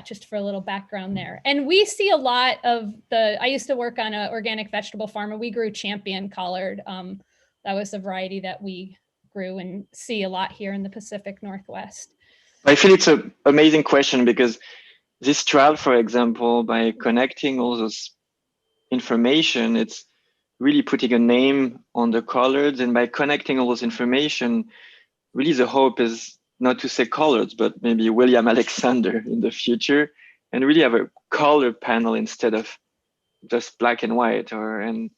just for a little background there. And we see a lot of I used to work on an organic vegetable farm, and we grew champion collard. That was a variety that we grew and see a lot here in the Pacific Northwest. I feel it's an amazing question because this trial, for example, by connecting all those information, it's really putting a name on the collards, and by connecting all those information, really the hope is not to say collards, but maybe William Alexander in the future, and really have a color panel instead of just black and white. And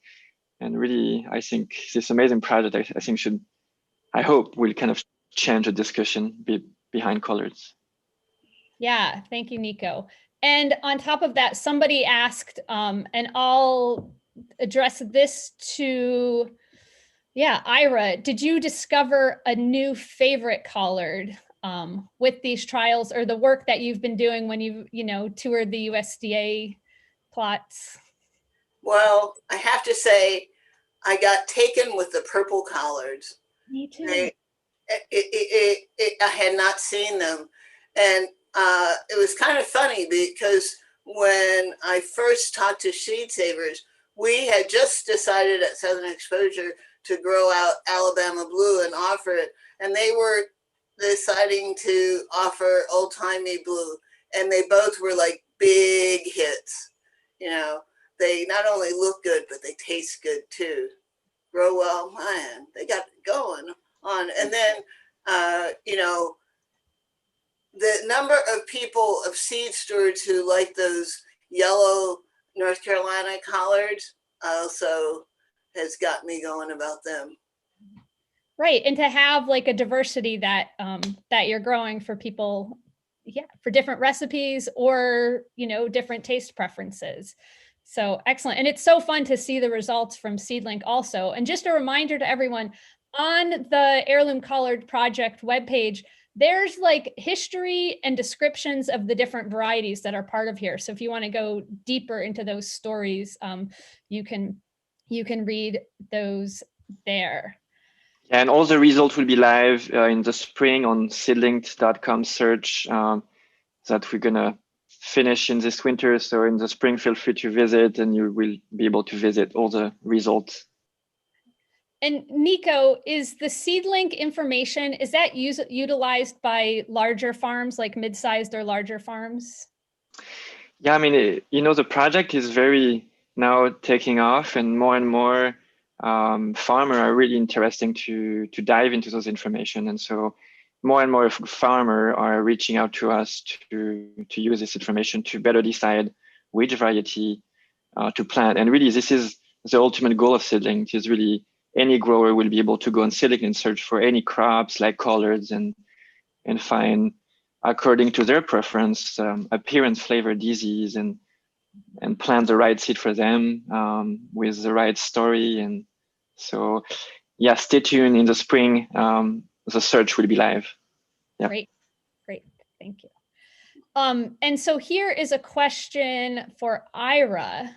really, I think this amazing project, I hope will kind of change the discussion behind collards. Yeah, thank you, Nico. And on top of that, somebody asked, and I'll address this to, yeah, Ira. Did you discover a new favorite collard with these trials, or the work that you've been doing when you toured the USDA plots? Well, I have to say, I got taken with the purple collards. Me too. I had not seen them. And it was kind of funny because when I first talked to Seed Savers, we had just decided at Southern Exposure to grow out Alabama Blue and offer it. And they were deciding to offer Old Timey Blue. And they both were like big hits. You know, they not only look good, but they taste good too. Grow well, man, they got it going on. And then, the number of people, of seed stewards who like those yellow North Carolina collards also has got me going about them. Right, and to have like a diversity that that you're growing for people, yeah, for different recipes or different taste preferences. So excellent, and it's so fun to see the results from SeedLink also. And just a reminder to everyone, on the Heirloom Collard Project webpage, there's like history and descriptions of the different varieties that are part of here. So if you want to go deeper into those stories, you can read those there. And all the results will be live in the spring on seedlinked.com search that we're gonna finish in this winter. So in the spring, feel free to visit, and you will be able to visit all the results. And Nico, is the SeedLink information, is that utilized by larger farms, like mid-sized or larger farms? Yeah, I mean, the project is very now taking off, and more farmers are really interesting to dive into those information. And so more and more farmers are reaching out to us to use this information to better decide which variety to plant. And really, this is the ultimate goal of SeedLink, is really any grower will be able to go on SeedLink and search for any crops like collards and find, according to their preference, appearance, flavor, disease, and plant the right seed for them with the right story. And so, yeah, stay tuned in the spring. The search will be live. Yeah. Great, thank you. And so here is a question for Ira.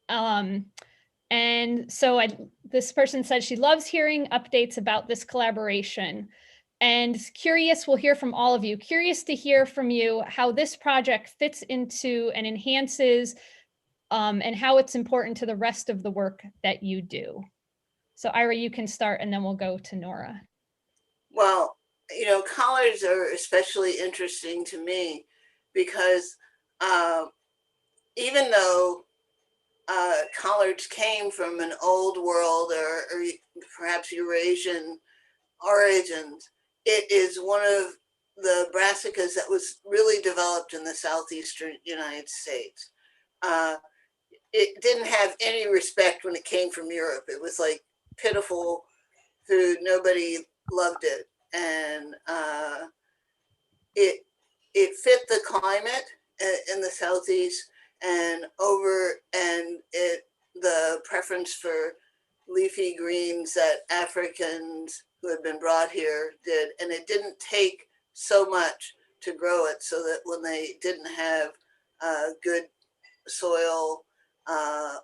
And so this person said she loves hearing updates about this collaboration, and curious, we'll hear from all of you. Curious to hear from you how this project fits into and enhances and how it's important to the rest of the work that you do. So Ira, you can start, and then we'll go to Nora. Well, collards are especially interesting to me because even though collards came from an old world or perhaps Eurasian origins, it is one of the brassicas that was really developed in the southeastern United States. It didn't have any respect when it came from Europe. It was like pitiful food. Nobody loved it. And it fit the climate in the Southeast, and the preference for leafy greens that Africans who had been brought here did. And it didn't take so much to grow it, so that when they didn't have good soil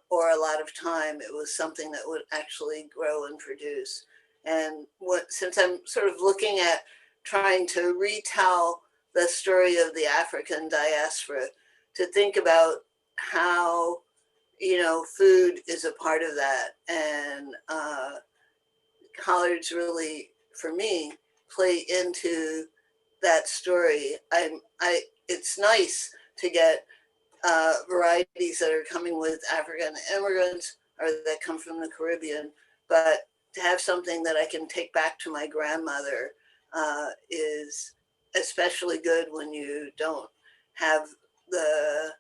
or a lot of time, it was something that would actually grow and produce. And since I'm sort of looking at trying to retell the story of the African diaspora, to think about how food is a part of that, and collards really, for me, play into that story. It's nice to get varieties that are coming with African immigrants or that come from the Caribbean, but to have something that I can take back to my grandmother is especially good when you don't have the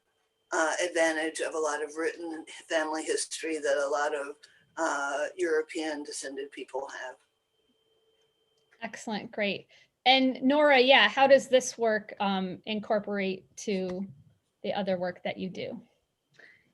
advantage of a lot of written family history that a lot of European descended people have. Excellent, great. And Nora, yeah, how does this work incorporate to the other work that you do?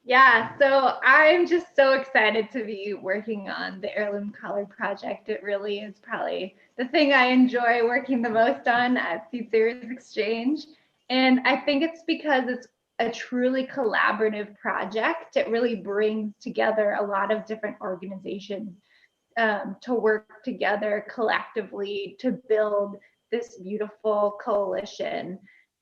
Yeah, so I'm just so excited to be working on the Heirloom Collard project. It really is probably the thing I enjoy working the most on at Seed Savers Exchange. And I think it's because it's a truly collaborative project. It really brings together a lot of different organizations to work together collectively to build this beautiful coalition.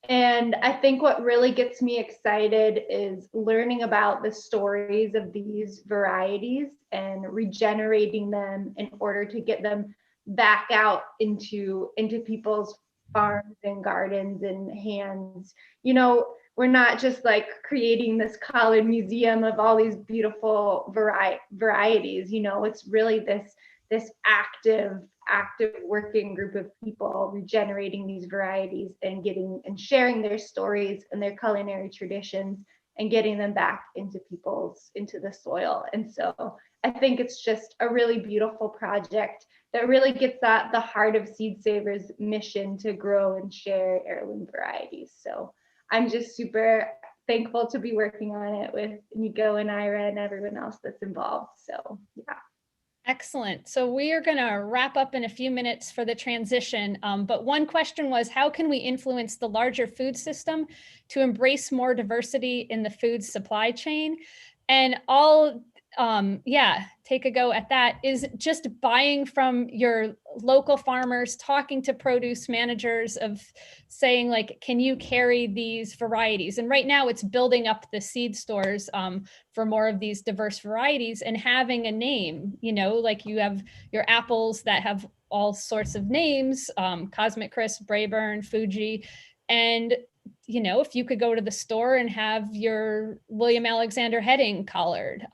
And I think what really gets me excited is learning about the stories of these varieties and regenerating them in order to get them back out into people's farms and gardens and hands. You know, we're not just like creating this collard museum of all these beautiful varieties. You know, it's really this active working group of people regenerating these varieties and getting and sharing their stories and their culinary traditions and getting them back into the soil. And so I think it's just a really beautiful project that really gets at the heart of Seed Savers' mission to grow and share heirloom varieties. So I'm just super thankful to be working on it with Nico and Ira and everyone else that's involved. So yeah. Excellent. So we are going to wrap up in a few minutes for the transition. But one question was, how can we influence the larger food system to embrace more diversity in the food supply chain? And I'll, take a go at that, is just buying from your local farmers, talking to produce managers of saying like, can you carry these varieties? And right now it's building up the seed stores for more of these diverse varieties and having a name, you know, like you have your apples that have all sorts of names, Cosmic Crisp, Brayburn, Fuji. And, you know, if you could go to the store and have your William Alexander Heading collard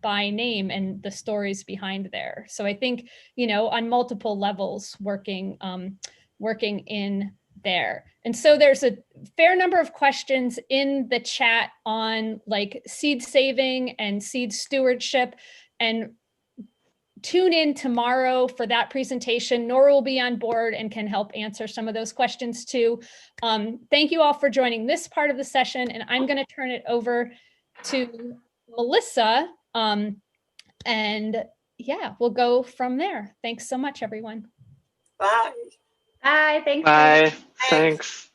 by name and the stories behind there. So I think, you know, on multiple levels working in there. And so there's a fair number of questions in the chat on like seed saving and seed stewardship, and tune in tomorrow for that presentation. Nora will be on board and can help answer some of those questions too. Thank you all for joining this part of the session, and I'm going to turn it over to Melissa. And yeah, we'll go from there. Thanks so much, everyone. Bye. Bye. Thanks. Bye. Thanks.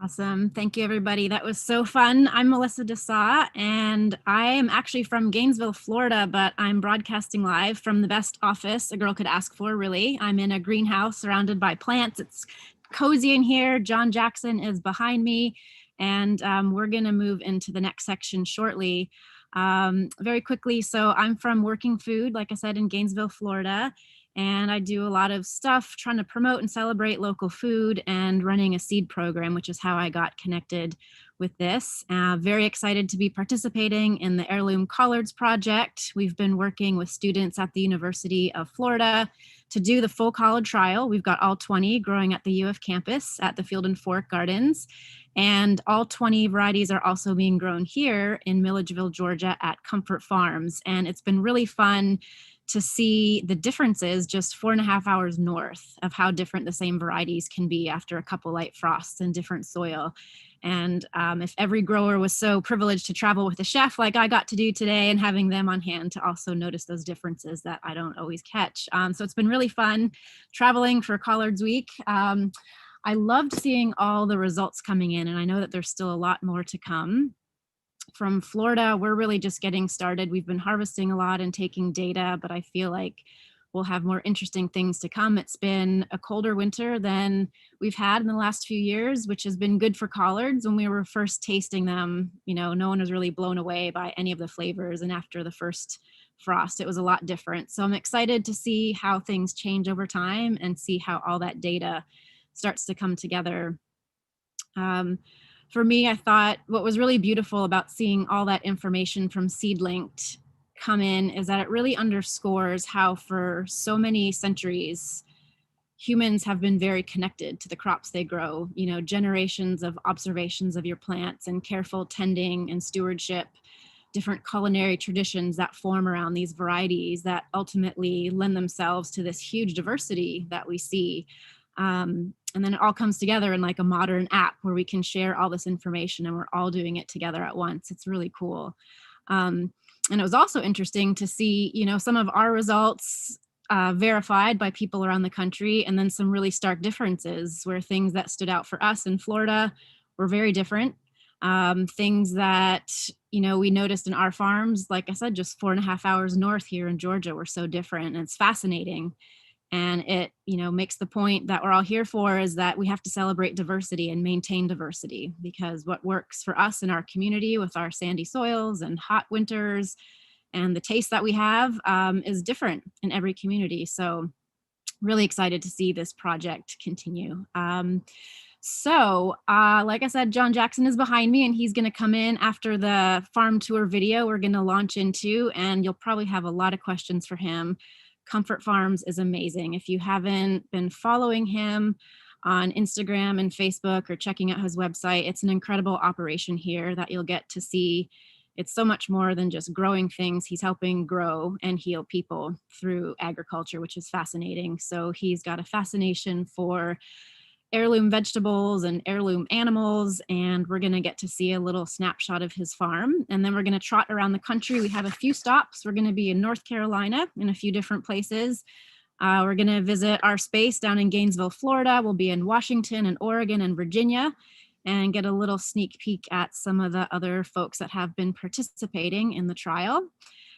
Awesome. Thank you, everybody. That was so fun. I'm Melissa Dessau, and I am actually from Gainesville, Florida, but I'm broadcasting live from the best office a girl could ask for, really. I'm in a greenhouse surrounded by plants. It's cozy in here. John Jackson is behind me, and we're going to move into the next section shortly. Very quickly, so I'm from Working Food, like I said, in Gainesville, Florida. And I do a lot of stuff trying to promote and celebrate local food and running a seed program, which is how I got connected with this. Very excited to be participating in the Heirloom Collards Project. We've been working with students at the University of Florida to do the full collard trial. We've got all 20 growing at the UF campus at the Field and Fork Gardens. And all 20 varieties are also being grown here in Milledgeville, Georgia at Comfort Farms. And it's been really fun to see the differences just 4.5 hours north of how different the same varieties can be after a couple light frosts in different soil. And if every grower was so privileged to travel with a chef like I got to do today, and having them on hand to also notice those differences that I don't always catch. So it's been really fun traveling for Collards Week. I loved seeing all the results coming in, and I know that there's still a lot more to come. From Florida, we're really just getting started. We've been harvesting a lot and taking data, but I feel like we'll have more interesting things to come. It's been a colder winter than we've had in the last few years, which has been good for collards. When we were first tasting them, you know, no one was really blown away by any of the flavors. And after the first frost, it was a lot different. So I'm excited to see how things change over time and see how all that data starts to come together. For me, I thought what was really beautiful about seeing all that information from SeedLinked come in is that it really underscores how for so many centuries, humans have been very connected to the crops they grow. You know, generations of observations of your plants and careful tending and stewardship, different culinary traditions that form around these varieties that ultimately lend themselves to this huge diversity that we see. and then it all comes together in like a modern app where we can share all this information and we're all doing it together at once. It's really cool. And it was also interesting to see, you know, some of our results verified by people around the country, and then some really stark differences where things that stood out for us in Florida were very different. Things that, you know, we noticed in our farms, like I said, just 4.5 hours north here in Georgia, were so different. And it's fascinating. And it, you know, makes the point that we're all here for, is that we have to celebrate diversity and maintain diversity, because what works for us in our community with our sandy soils and hot winters and the taste that we have is different in every community. So really excited to see this project continue. Like I said, John Jackson is behind me, and he's going to come in after the farm tour video we're going to launch into, and you'll probably have a lot of questions for him. Comfort Farms is amazing. If you haven't been following him on Instagram and Facebook or checking out his website, it's an incredible operation here that you'll get to see. It's so much more than just growing things. He's helping grow and heal people through agriculture, which is fascinating. So he's got a fascination for heirloom vegetables and heirloom animals, and we're going to get to see a little snapshot of his farm, and then we're going to trot around the country. We have a few stops. We're going to be in North Carolina in a few different places. We're going to visit our space down in Gainesville, Florida. We'll be in Washington and Oregon and Virginia, and get a little sneak peek at some of the other folks that have been participating in the trial.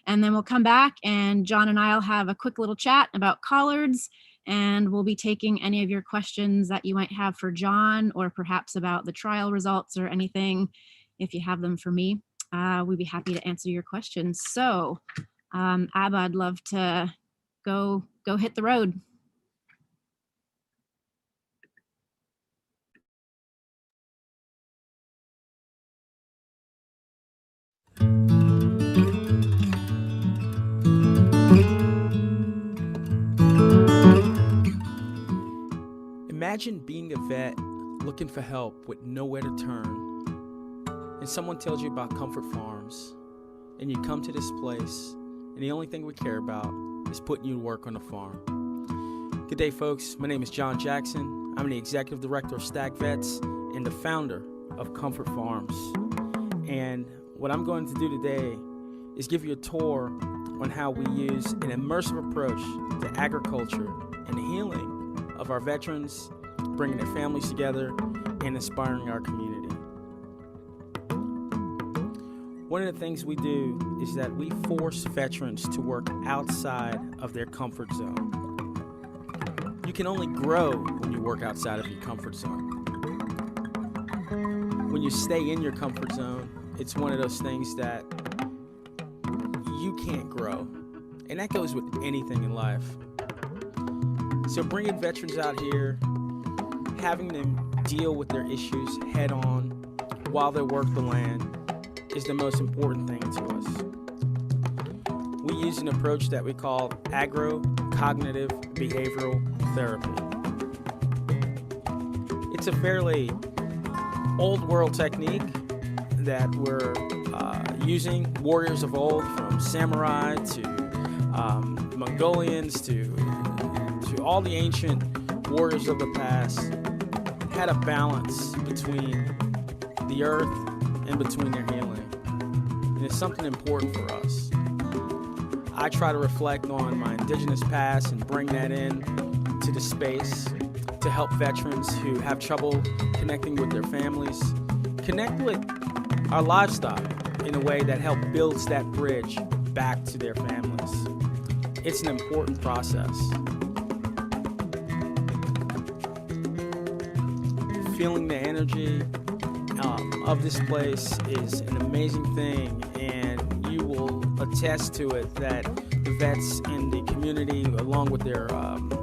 And then we'll come back, and John and I'll have a quick little chat about collards, and we'll be taking any of your questions that you might have for John, or perhaps about the trial results or anything. If you have them for me, we'd be happy to answer your questions. So Abba, I'd love to go hit the road. Imagine being a vet looking for help with nowhere to turn, and someone tells you about Comfort Farms, and you come to this place, and the only thing we care about is putting you to work on the farm. Good day, folks. My name is John Jackson. I'm the Executive Director of Stag Vets and the founder of Comfort Farms. And what I'm going to do today is give you a tour on how we use an immersive approach to agriculture and the healing of our veterans, bringing their families together and inspiring our community. One of the things we do is that we force veterans to work outside of their comfort zone. You can only grow when you work outside of your comfort zone. When you stay in your comfort zone, it's one of those things that you can't grow. And that goes with anything in life. So bringing veterans out here, having them deal with their issues head on while they work the land is the most important thing to us. We use an approach that we call agro-cognitive behavioral therapy. It's a fairly old world technique that we're using warriors of old, from samurai to Mongolians to all the ancient warriors of the past, had a balance between the earth and between their healing. And it's something important for us. I try to reflect on my indigenous past and bring that in to the space to help veterans who have trouble connecting with their families, connect with our livestock in a way that helps builds that bridge back to their families. It's an important process. Feeling the energy of this place is an amazing thing, and you will attest to it that the vets in the community, along with their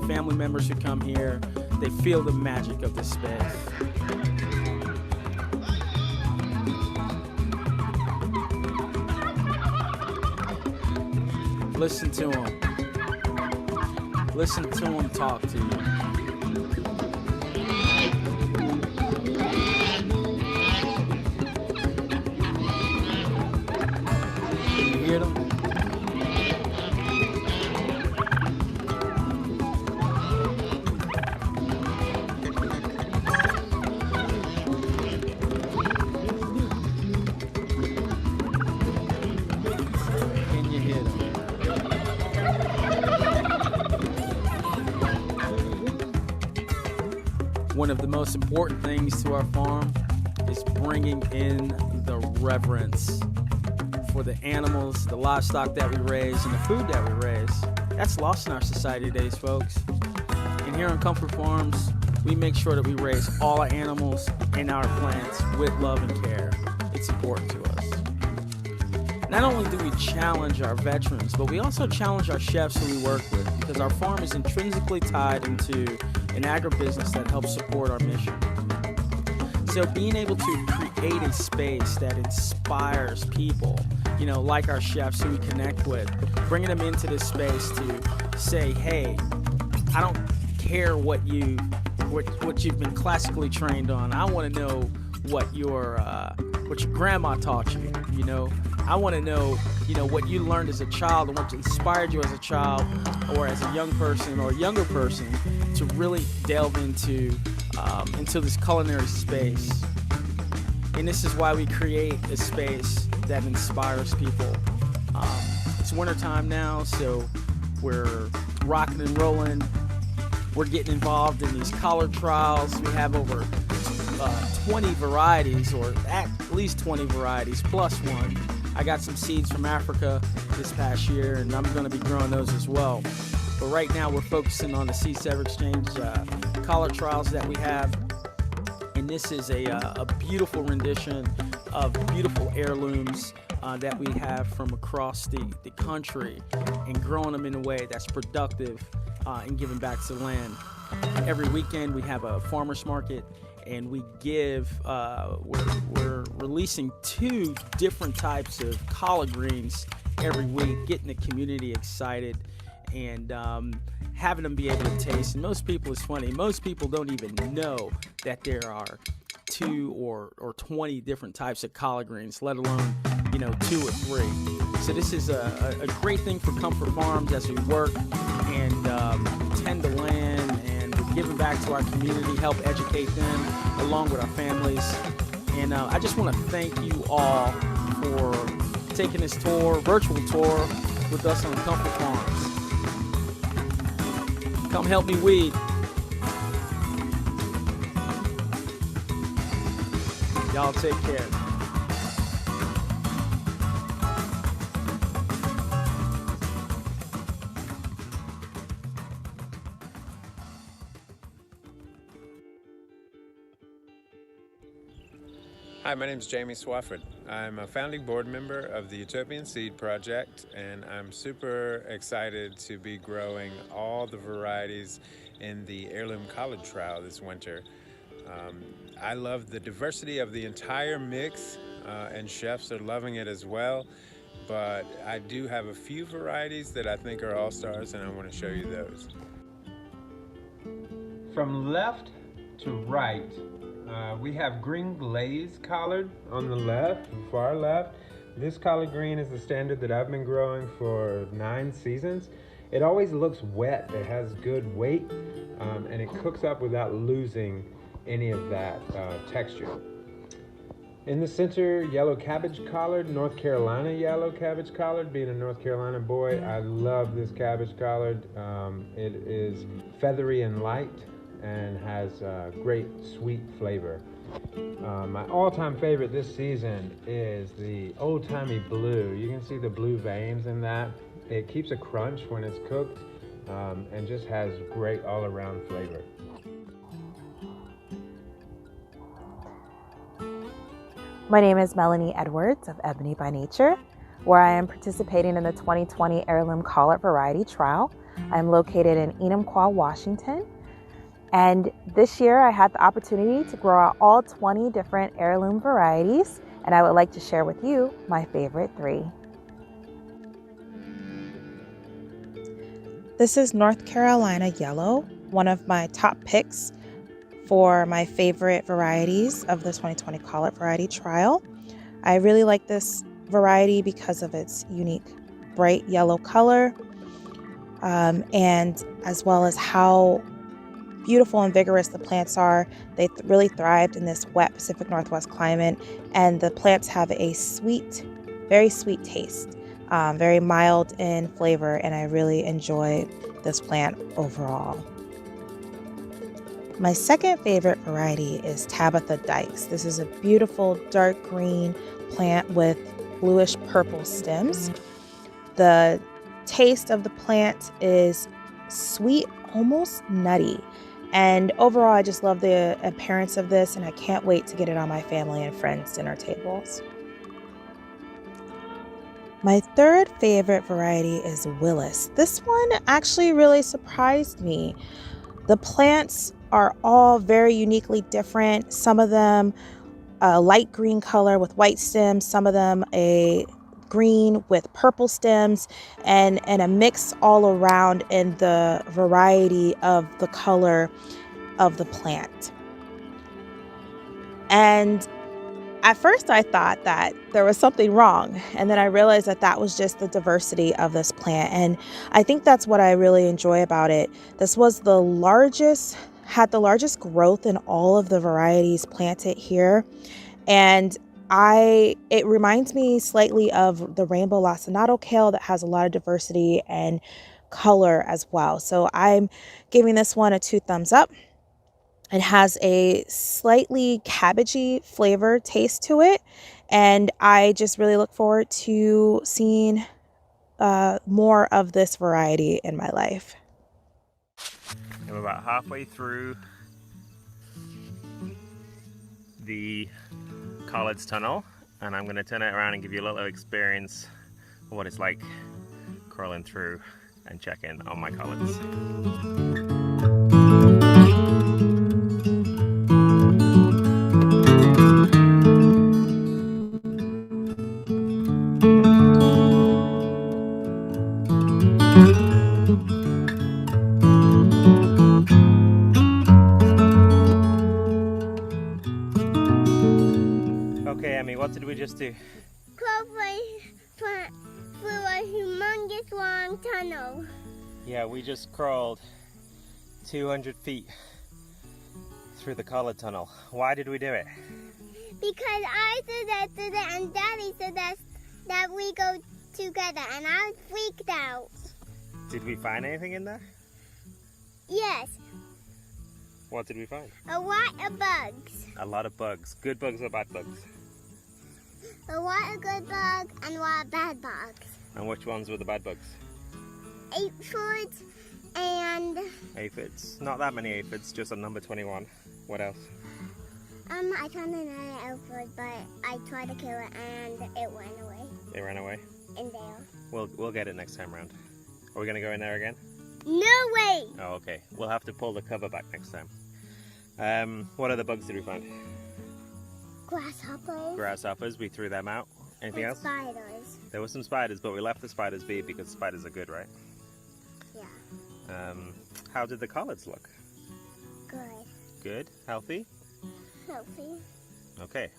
family members who come here, they feel the magic of this space. Listen to them. Listen to them talk to you. Hear them? One of the most important things to our farm is bringing in the reverence for the animals, the livestock that we raise, and the food that we raise. That's lost in our society today, folks. And here on Comfort Farms, we make sure that we raise all our animals and our plants with love and care. It's important to us. Not only do we challenge our veterans, but we also challenge our chefs who we work with, because our farm is intrinsically tied into an agribusiness that helps support our mission. So being able to create a space that inspires people, like our chefs who we connect with, bringing them into this space to say, hey, I don't care what you've been classically trained on. I want to know what your grandma taught you. I want to know, what you learned as a child and what inspired you as a child or as a young person or a younger person to really delve into this culinary space. And this is why we create a space that inspires people. It's wintertime now, so we're rocking and rolling. We're getting involved in these collard trials. We have over 20 varieties, or at least 20 varieties plus one. I got some seeds from Africa this past year, and I'm going to be growing those as well. But right now we're focusing on the Seed Saver Exchange collard trials that we have. And this is a beautiful rendition of beautiful heirlooms that we have from across the country, and growing them in a way that's productive and giving back to the land. Every weekend we have a farmer's market, and we give, we're releasing 2 different types of collard greens every week, getting the community excited and having them be able to taste. And most people, it's funny, most people don't even know that there are 2 or 20 different types of collard greens, let alone 2 or 3. So this is a great thing for Comfort Farms as we work and tend the land, and we're giving back to our community, help educate them along with our families. And I just want to thank you all for taking this virtual tour with us on Comfort Farms. Come help me weed. Y'all take care. Hi, my name is Jamie Swafford. I'm a founding board member of the Utopian Seed Project, and I'm super excited to be growing all the varieties in the Heirloom Collard Trial this winter. I love the diversity of the entire mix, and chefs are loving it as well, but I do have a few varieties that I think are all-stars, and I want to show you those. From left to right, we have green glaze collard on the left, far left. This collard green is the standard that I've been growing for 9 seasons. It always looks wet, it has good weight, and it cooks up without losing any of that texture. In the center, yellow cabbage collard, North Carolina yellow cabbage collard. Being a North Carolina boy, I love this cabbage collard. It is feathery and light and has great sweet flavor. My all-time favorite this season is the old-timey blue. You can see the blue veins in that. It keeps a crunch when it's cooked and just has great all-around flavor. My name is Melanie Edwards of Ebony by Nature, where I am participating in the 2020 Heirloom Collard Variety Trial. I'm located in Enumclaw, Washington. And this year I had the opportunity to grow out all 20 different heirloom varieties, and I would like to share with you my favorite 3. This is North Carolina Yellow, one of my top picks for my favorite varieties of the 2020 Collard Variety Trial. I really like this variety because of its unique bright yellow color, and as well as how beautiful and vigorous the plants are. They really thrived in this wet Pacific Northwest climate, and the plants have a sweet, very sweet taste, very mild in flavor, and I really enjoy this plant overall. My second favorite variety is Tabitha Dykes. This is a beautiful dark green plant with bluish purple stems. The taste of the plant is sweet, almost nutty. And overall, I just love the appearance of this, and I can't wait to get it on my family and friends' dinner tables. My third favorite variety is Wallace. This one actually really surprised me. The plants are all very uniquely different. Some of them a light green color with white stems, some of them a green with purple stems, and a mix all around in the variety of the color of the plant. And at first I thought that there was something wrong, and then I realized that that was just the diversity of this plant, and I think that's what I really enjoy about it. This was had the largest growth in all of the varieties planted here, and it reminds me slightly of the rainbow lacinato kale that has a lot of diversity and color as well. So I'm giving this one a 2 thumbs up. It has a slightly cabbagey flavor taste to it, and I just really look forward to seeing more of this variety in my life. And we're about halfway through the Collards Tunnel, and I'm going to turn it around and give you a little experience of what it's like crawling through and checking on my collards. Okay, Emmy, what did we just do? Through a humongous long tunnel. Yeah, we just crawled 200 feet through the Collard Tunnel. Why did we do it? Because I said that and Daddy said that we go together, and I freaked out. Did we find anything in there? Yes, What did we find? a lot of bugs. A lot of bugs. Good bugs or bad bugs? A lot of good bugs and a lot of bad bugs. And which ones were the bad bugs? Aphids and Aphids. Not that many aphids, just on number 21. What else? I found another aphid, but I tried to kill it and it ran away. It ran away? In there. We'll get it next time round. Are we gonna go in there again? No way! Oh, okay. We'll have to pull the cover back next time. What other bugs did we find? Grasshoppers. Grasshoppers. We threw them out. Anything and else? spiders. There were some spiders, but we left the spiders be because spiders are good, right? Yeah. How did the collards look? Good. Good? Healthy? Healthy. Okay.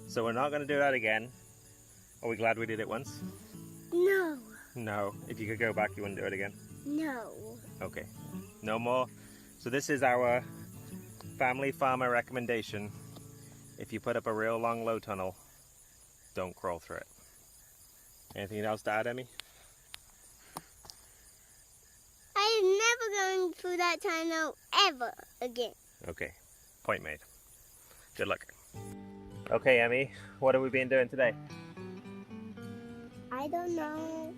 So we're not going to do that again. Are we glad we did it once? No. No. If you could go back, you wouldn't do it again? No. Okay. No more. So this is our family farmer recommendation. If you put up a real long low tunnel, don't crawl through it. Anything else to add, Emmy? I am never going through that tunnel ever again. Okay. Point made. Good luck. Okay, Emmy, what have we been doing today? I don't know.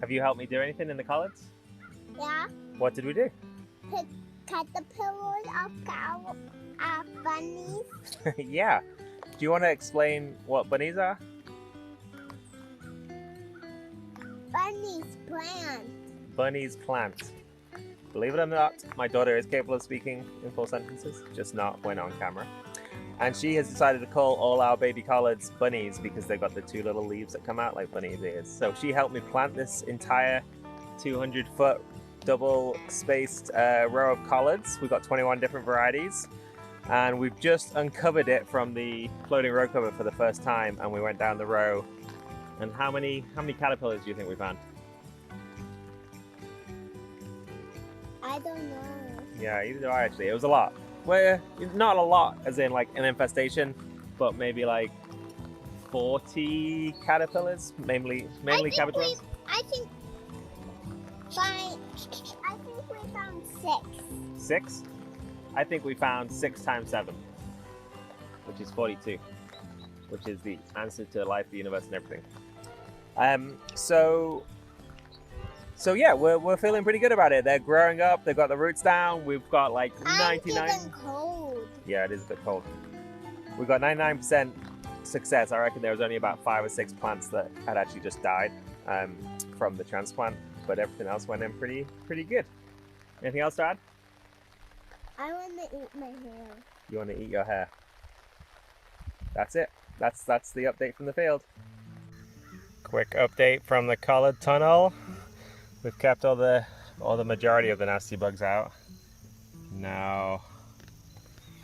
Have you helped me do anything in the collards? Yeah? What did we do? Pick caterpillars off bunnies. Yeah. Do you want to explain what bunnies are? Bunnies plant. Bunnies plant. Believe it or not, my daughter is capable of speaking in full sentences, just not when on camera. And she has decided to call all our baby collards bunnies because they've got the 2 little leaves that come out like bunnies' ears. So she helped me plant this entire 200-foot double-spaced row of collards. We've got 21 different varieties. And we've just uncovered it from the floating row cover for the first time, and we went down the row. And how many caterpillars do you think we found? I don't know. Yeah, either do I actually. It was a lot. Well, not a lot, as in like an infestation, but maybe like 40 caterpillars, mainly caterpillars. I think we found 6. 6? I think we found 6 times 7, which is 42, which is the answer to life, the universe, and everything. So yeah, we're feeling pretty good about it. They're growing up. They've got the roots down. We've got like 99. I'm getting cold. Yeah, it is a bit cold. We've got 99% success. I reckon there was only about 5 or 6 plants that had actually just died from the transplant, but everything else went in pretty good. Anything else to add? I want to eat my hair. You want to eat your hair? That's it. That's the update from the field. Quick update from the collard tunnel. We've kept all the majority of the nasty bugs out. Now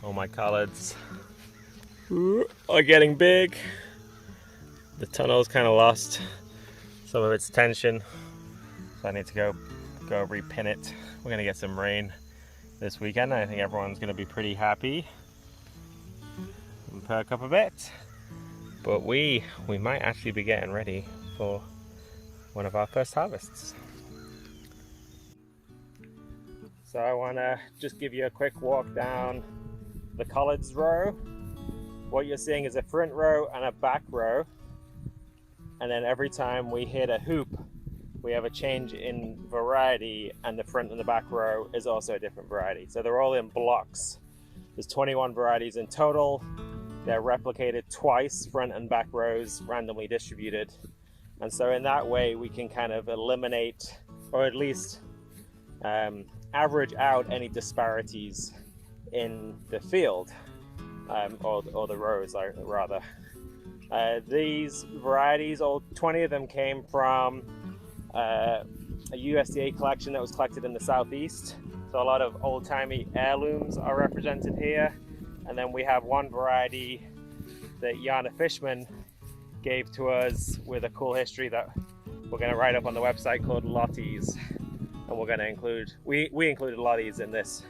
all my collards are getting big. The tunnel's kind of lost some of its tension, so I need to go repin it. We're gonna get some rain this weekend. I think everyone's gonna be pretty happy and perk up a bit. But we might actually be getting ready for one of our first harvests. So I want to just give you a quick walk down the collards row. What you're seeing is a front row and a back row. And then every time we hit a hoop, we have a change in variety, and the front and the back row is also a different variety. So they're all in blocks. There's 21 varieties in total. They're replicated twice, front and back rows, randomly distributed. And so in that way, we can kind of eliminate, or at least average out any disparities in the field, or the rows, rather. These varieties, all 20 of them came from a USDA collection that was collected in the Southeast. So a lot of old-timey heirlooms are represented here. And then we have one variety that Jana Fishman gave to us with a cool history that we're going to write up on the website called Lotties. And we're going to include, we included Lotties in this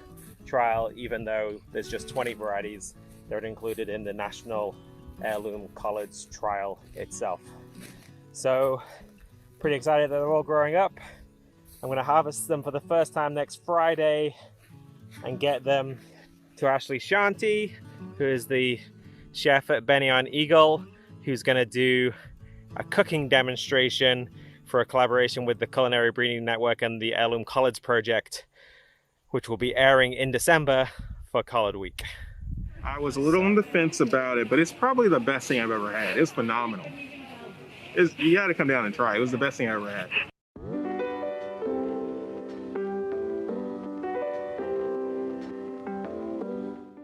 trial, even though there's just 20 varieties. They're included in the National Heirloom Collards trial itself. So pretty excited that they're all growing up. I'm going to harvest them for the first time next Friday and get them to Ashley Shanti, who is the chef at Benny on Eagle, who's going to do a cooking demonstration for a collaboration with the Culinary Breeding Network and the Heirloom Collards Project, which will be airing in December for Collard Week. I was a little on the fence about it, but it's probably the best thing I've ever had. It's phenomenal. You got to come down and try it. It was the best thing I ever had.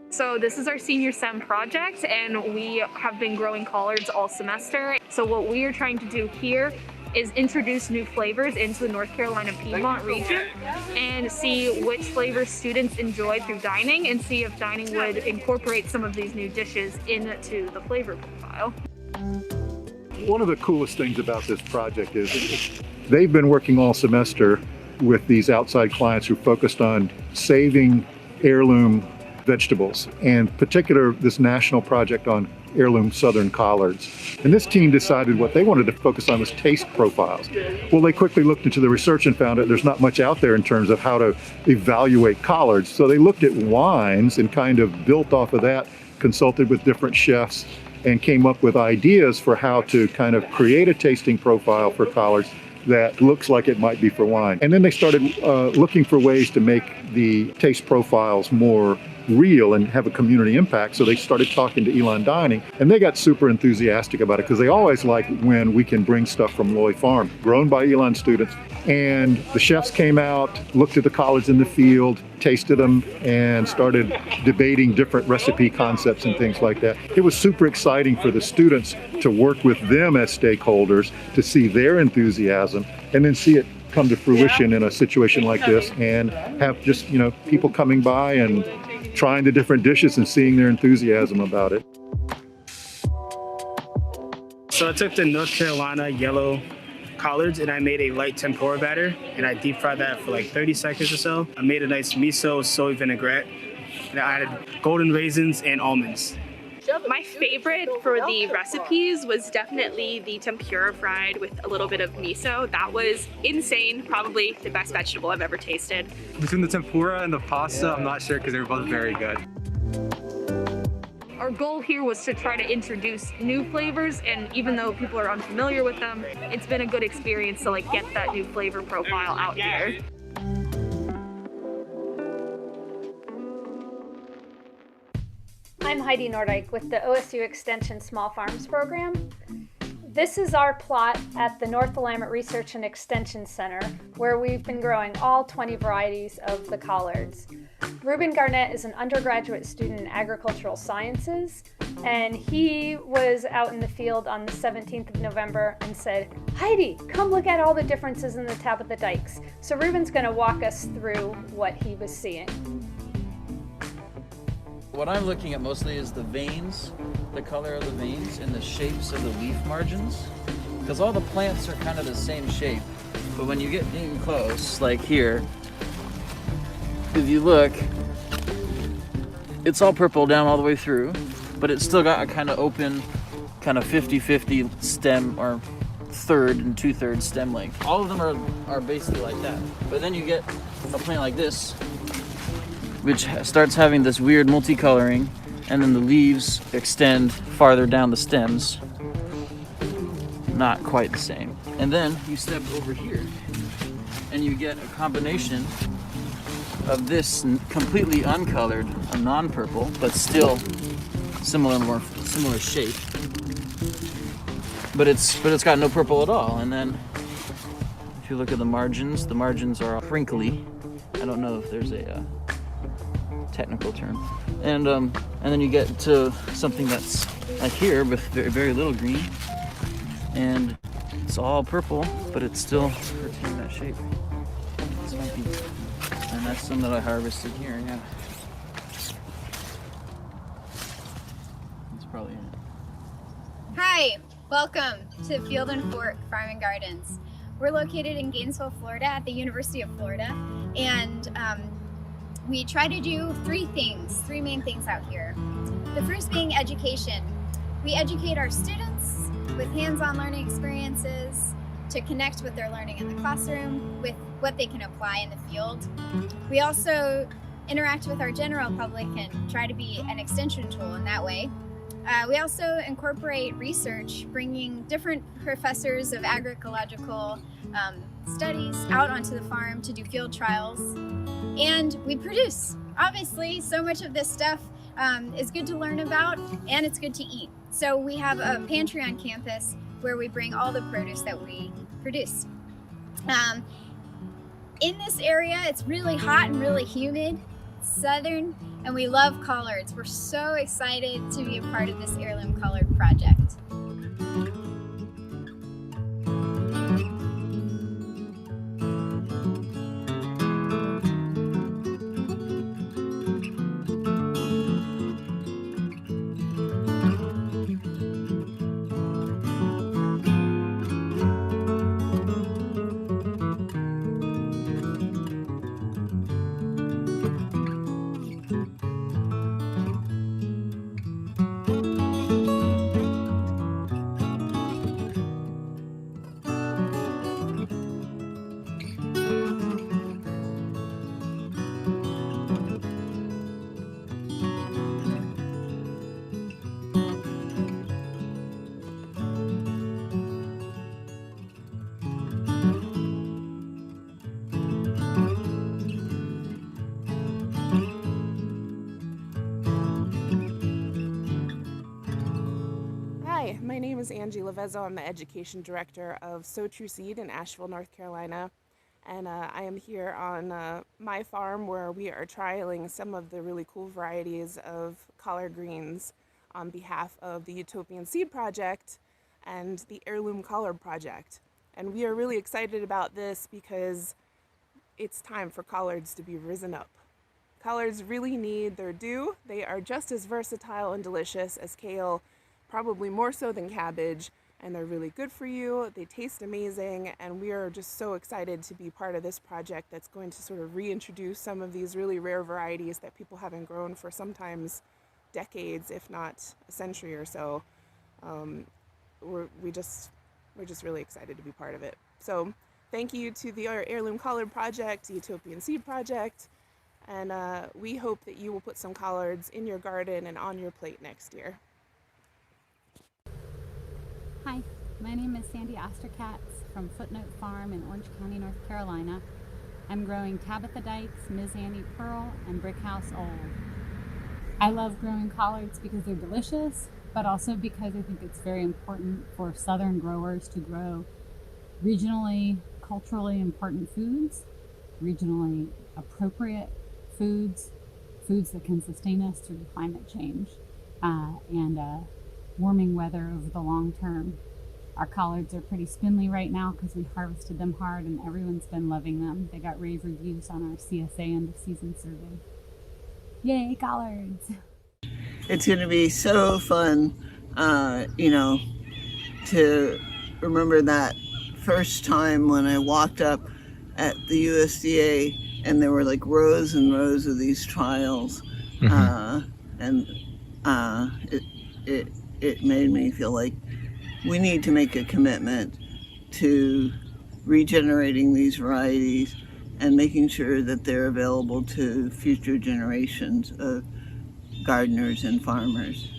So this is our senior SEM project, and we have been growing collards all semester. So what we are trying to do here is introduce new flavors into the North Carolina Piedmont region and see which flavors students enjoy through dining, and see if dining would incorporate some of these new dishes into the flavor profile. One of the coolest things about this project is they've been working all semester with these outside clients who focused on saving heirloom vegetables, and in particular this national project on heirloom southern collards. And this team decided what they wanted to focus on was taste profiles. Well, they quickly looked into the research and found that there's not much out there in terms of how to evaluate collards. So they looked at wines and kind of built off of that, consulted with different chefs, and came up with ideas for how to kind of create a tasting profile for collards that looks like it might be for wine. And then they started looking for ways to make the taste profiles more real and have a community impact. So they started talking to Elon Dining, and they got super enthusiastic about it because they always like when we can bring stuff from Loy Farm, grown by Elon students. And the chefs came out, looked at the collards in the field, tasted them, and started debating different recipe concepts and things like that. It was super exciting for the students to work with them as stakeholders, to see their enthusiasm, and then see it come to fruition in a situation like this, and have just, you know, people coming by and trying the different dishes and seeing their enthusiasm about it. So I took the North Carolina yellow collards and I made a light tempura batter, and I deep fried that for like 30 seconds or so. I made a nice miso soy vinaigrette, and I added golden raisins and almonds. My favorite for the recipes was definitely the tempura fried with a little bit of miso. That was insane, probably the best vegetable I've ever tasted. Between the tempura and the pasta, I'm not sure because they were both very good. Our goal here was to try to introduce new flavors, and even though people are unfamiliar with them, it's been a good experience to like get that new flavor profile out here. I'm Heidi Nordyke with the OSU Extension Small Farms Program. This is our plot at the North Willamette Research and Extension Center, where we've been growing all 20 varieties of the collards. Reuben Garnett is an undergraduate student in agricultural sciences, and he was out in the field on the 17th of November and said, "Heidi, come look at all the differences in the Tabitha Dykes." So Reuben's going to walk us through what he was seeing. What I'm looking at mostly is the veins, the color of the veins and the shapes of the leaf margins. Because all the plants are kind of the same shape. But when you get in close, like here, if you look, it's all purple down all the way through, but it's still got a kind of open, kind of 50-50 stem or third and 2/3 stem length. All of them are basically like that. But then you get a plant like this, which starts having this weird multicoloring, and then the leaves extend farther down the stems. Not quite the same. And then you step over here, and you get a combination of this completely uncolored, a non-purple, but still more similar shape. But it's got no purple at all. And then if you look at the margins are crinkly. I don't know if there's a technical term. And then you get to something that's like here with very, very little green, and it's all purple, but it's still retaining that shape. This might be, and that's some that I harvested here. Yeah, that's probably it. Hi, welcome to Field and Fork Farm and Gardens. We're located in Gainesville, Florida at the University of Florida, and we try to do three main things out here. The first being education. We educate our students with hands-on learning experiences to connect with their learning in the classroom with what they can apply in the field. We also interact with our general public and try to be an extension tool in that way. We also incorporate research, bringing different professors of agroecological studies out onto the farm to do field trials. And we produce. Obviously, so much of this stuff is good to learn about, and it's good to eat. So we have a pantry on campus where we bring all the produce that we produce. In this area, it's really hot and really humid, southern, and we love collards. We're so excited to be a part of this heirloom collard project. Hi, my name is Angie Lavezzo. I'm the Education Director of Sow True Seed in Asheville, North Carolina. And I am here on my farm where we are trialing some of the really cool varieties of collard greens on behalf of the Utopian Seed Project and the Heirloom Collard Project. And we are really excited about this because it's time for collards to be risen up. Collards really need their due. They are just as versatile and delicious as kale, probably more so than cabbage, and they're really good for you. They taste amazing, and we are just so excited to be part of this project that's going to sort of reintroduce some of these really rare varieties that people haven't grown for sometimes decades, if not a century or so. We're just really excited to be part of it. So thank you to the Heirloom Collard Project, the Utopian Seed Project, and we hope that you will put some collards in your garden and on your plate next year. Hi, my name is Sandy Osterkatz from Footnote Farm in Orange County, North Carolina. I'm growing Tabitha Dykes, Ms. Annie Pearl, and Brickhouse Old. I love growing collards because they're delicious, but also because I think it's very important for Southern growers to grow regionally, culturally important foods, regionally appropriate foods, foods that can sustain us through climate change and warming weather over the long term. Our collards are pretty spindly right now because we harvested them hard and everyone's been loving them. They got rave reviews on our CSA end of season survey. Yay, collards! It's going to be so fun, to remember that first time when I walked up at the USDA and there were like rows and rows of these trials. And it made me feel like we need to make a commitment to regenerating these varieties and making sure that they're available to future generations of gardeners and farmers.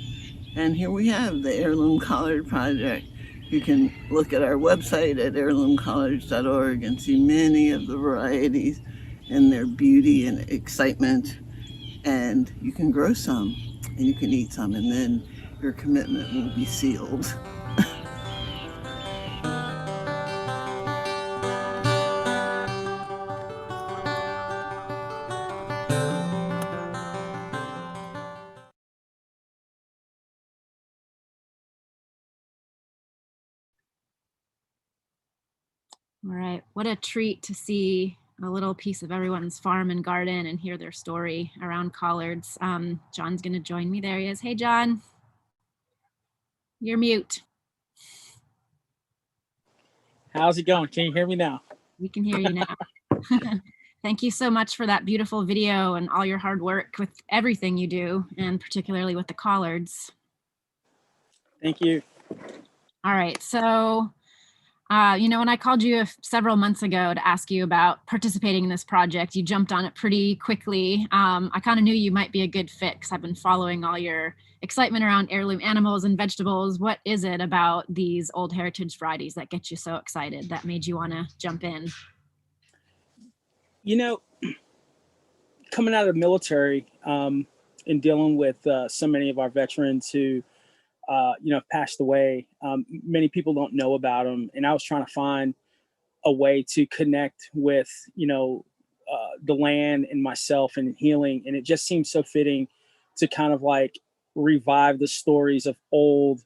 And here we have the Heirloom Collard Project. You can look at our website at heirloomcollards.org and see many of the varieties and their beauty and excitement. And you can grow some and you can eat some, and then your commitment will be sealed. All right, what a treat to see a little piece of everyone's farm and garden and hear their story around collards. John's gonna join me. There he is. Hey, John. You're mute. How's it going? Can you hear me now? We can hear you now. Thank you so much for that beautiful video and all your hard work with everything you do, and particularly with the collards. Thank you. All right, so when I called you several months ago to ask you about participating in this project, you jumped on it pretty quickly. I kind of knew you might be a good fit because I've been following all your excitement around heirloom animals and vegetables. What is it about these old heritage varieties that gets you so excited, that made you want to jump in? Coming out of the military and dealing with so many of our veterans who passed away, many people don't know about them, and I was trying to find a way to connect with the land and myself and healing, and it just seemed so fitting to kind of like revive the stories of old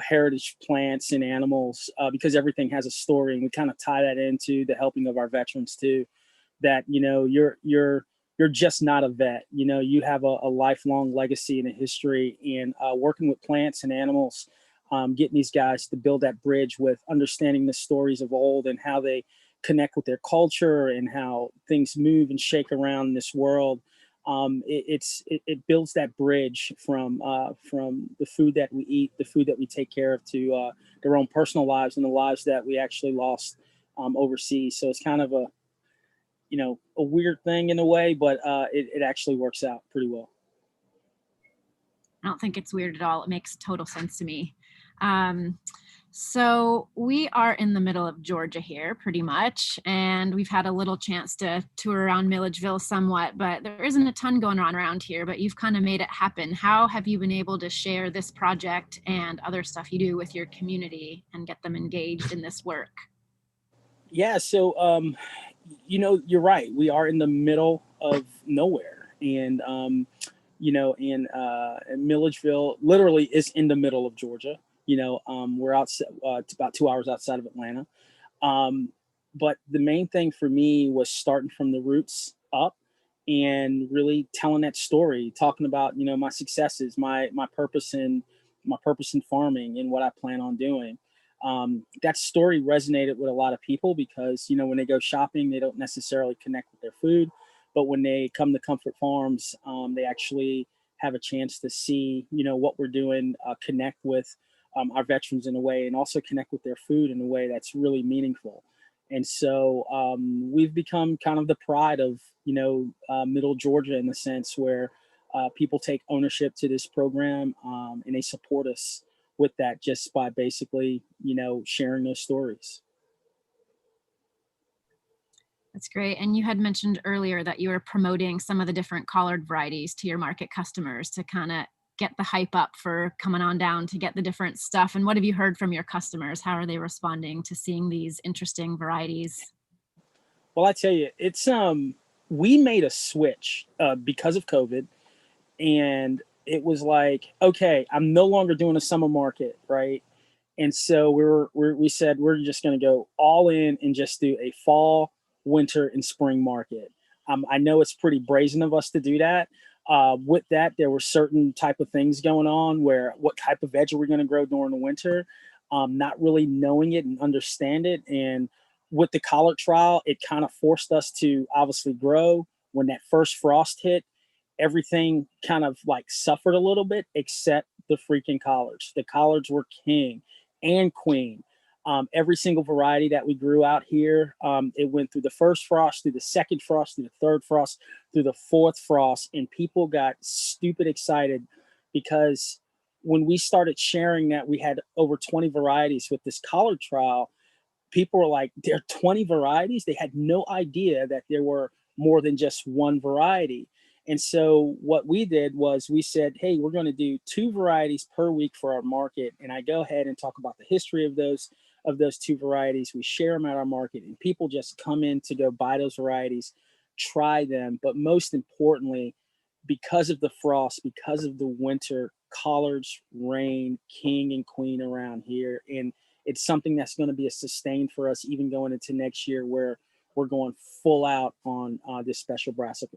heritage plants and animals, because everything has a story, and we kind of tie that into the helping of our veterans too, that you're just not a vet. You have a lifelong legacy and a history, and working with plants and animals, getting these guys to build that bridge with understanding the stories of old and how they connect with their culture and how things move and shake around in this world. It builds that bridge from the food that we eat, the food that we take care of, to their own personal lives and the lives that we actually lost overseas. So it's kind of a weird thing in a way, but it actually works out pretty well. I don't think it's weird at all. It makes total sense to me. So we are in the middle of Georgia here pretty much, and we've had a little chance to tour around Milledgeville somewhat, but there isn't a ton going on around here, but you've kind of made it happen. How have you been able to share this project and other stuff you do with your community and get them engaged in this work? Yeah, so you're right. We are in the middle of nowhere, and Milledgeville literally is in the middle of Georgia. We're it's about 2 hours outside of Atlanta. But the main thing for me was starting from the roots up and really telling that story, talking about my successes, my purpose in farming and what I plan on doing. That story resonated with a lot of people because when they go shopping, they don't necessarily connect with their food, but when they come to Comfort Farms, they actually have a chance to see, what we're doing, connect with our veterans in a way, and also connect with their food in a way that's really meaningful. And so we've become kind of the pride of, Middle Georgia, in the sense where people take ownership to this program, and they support us with that just by basically, sharing those stories. That's great. And you had mentioned earlier that you were promoting some of the different collard varieties to your market customers to kind of get the hype up for coming on down to get the different stuff. And what have you heard from your customers? How are they responding to seeing these interesting varieties? Well, I tell you, it's we made a switch because of COVID, and it was like, okay, I'm no longer doing a summer market, right? And so we said we're just going to go all in and just do a fall, winter, and spring market. I know it's pretty brazen of us to do that. With that, there were certain type of things going on where what type of veg are we going to grow during the winter, not really knowing it and understand it. And with the collard trial, it kind of forced us to obviously grow. When that first frost hit, everything kind of like suffered a little bit, except the freaking collards. The collards were king and queen. Every single variety that we grew out here, it went through the first frost, through the second frost, through the third frost, through the fourth frost, and people got stupid excited because when we started sharing that we had over 20 varieties with this collard trial, people were like, there are 20 varieties? They had no idea that there were more than just one variety. And so what we did was we said, hey, we're going to do 2 varieties per week for our market. And I go ahead and talk about the history of those 2 varieties. We share them at our market, and people just come in to go buy those varieties, try them. But most importantly, because of the frost, because of the winter, collards reign king and queen around here. And it's something that's going to be a sustain for us even going into next year, where we're going full out on this special brassica.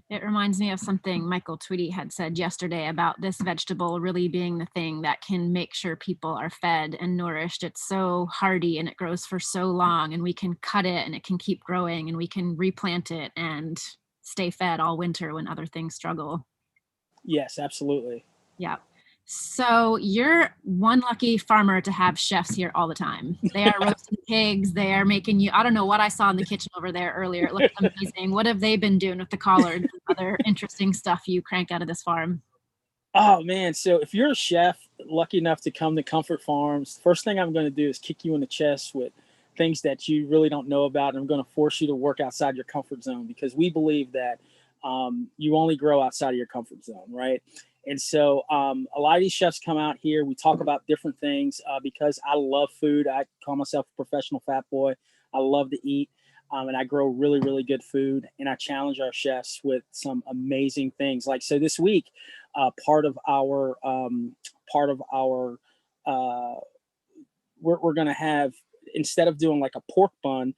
It reminds me of something Michael Tweedy had said yesterday about this vegetable really being the thing that can make sure people are fed and nourished. It's so hardy and it grows for so long, and we can cut it and it can keep growing, and we can replant it and stay fed all winter when other things struggle. Yes, absolutely. Yeah. So you're one lucky farmer to have chefs here all the time. They are roasting pigs. They are making you, I don't know what I saw in the kitchen over there earlier. It looked amazing. What have they been doing with the collards and other interesting stuff you crank out of this farm? Oh man. So if you're a chef lucky enough to come to Comfort Farms, first thing I'm going to do is kick you in the chest with things that you really don't know about. And I'm going to force you to work outside your comfort zone, because we believe that you only grow outside of your comfort zone, right? And so a lot of these chefs come out here. We talk about different things because I love food. I call myself a professional fat boy. I love to eat, and I grow really, really good food. And I challenge our chefs with some amazing things. Like, so this week, part of our we're going to have, instead of doing like a pork bun,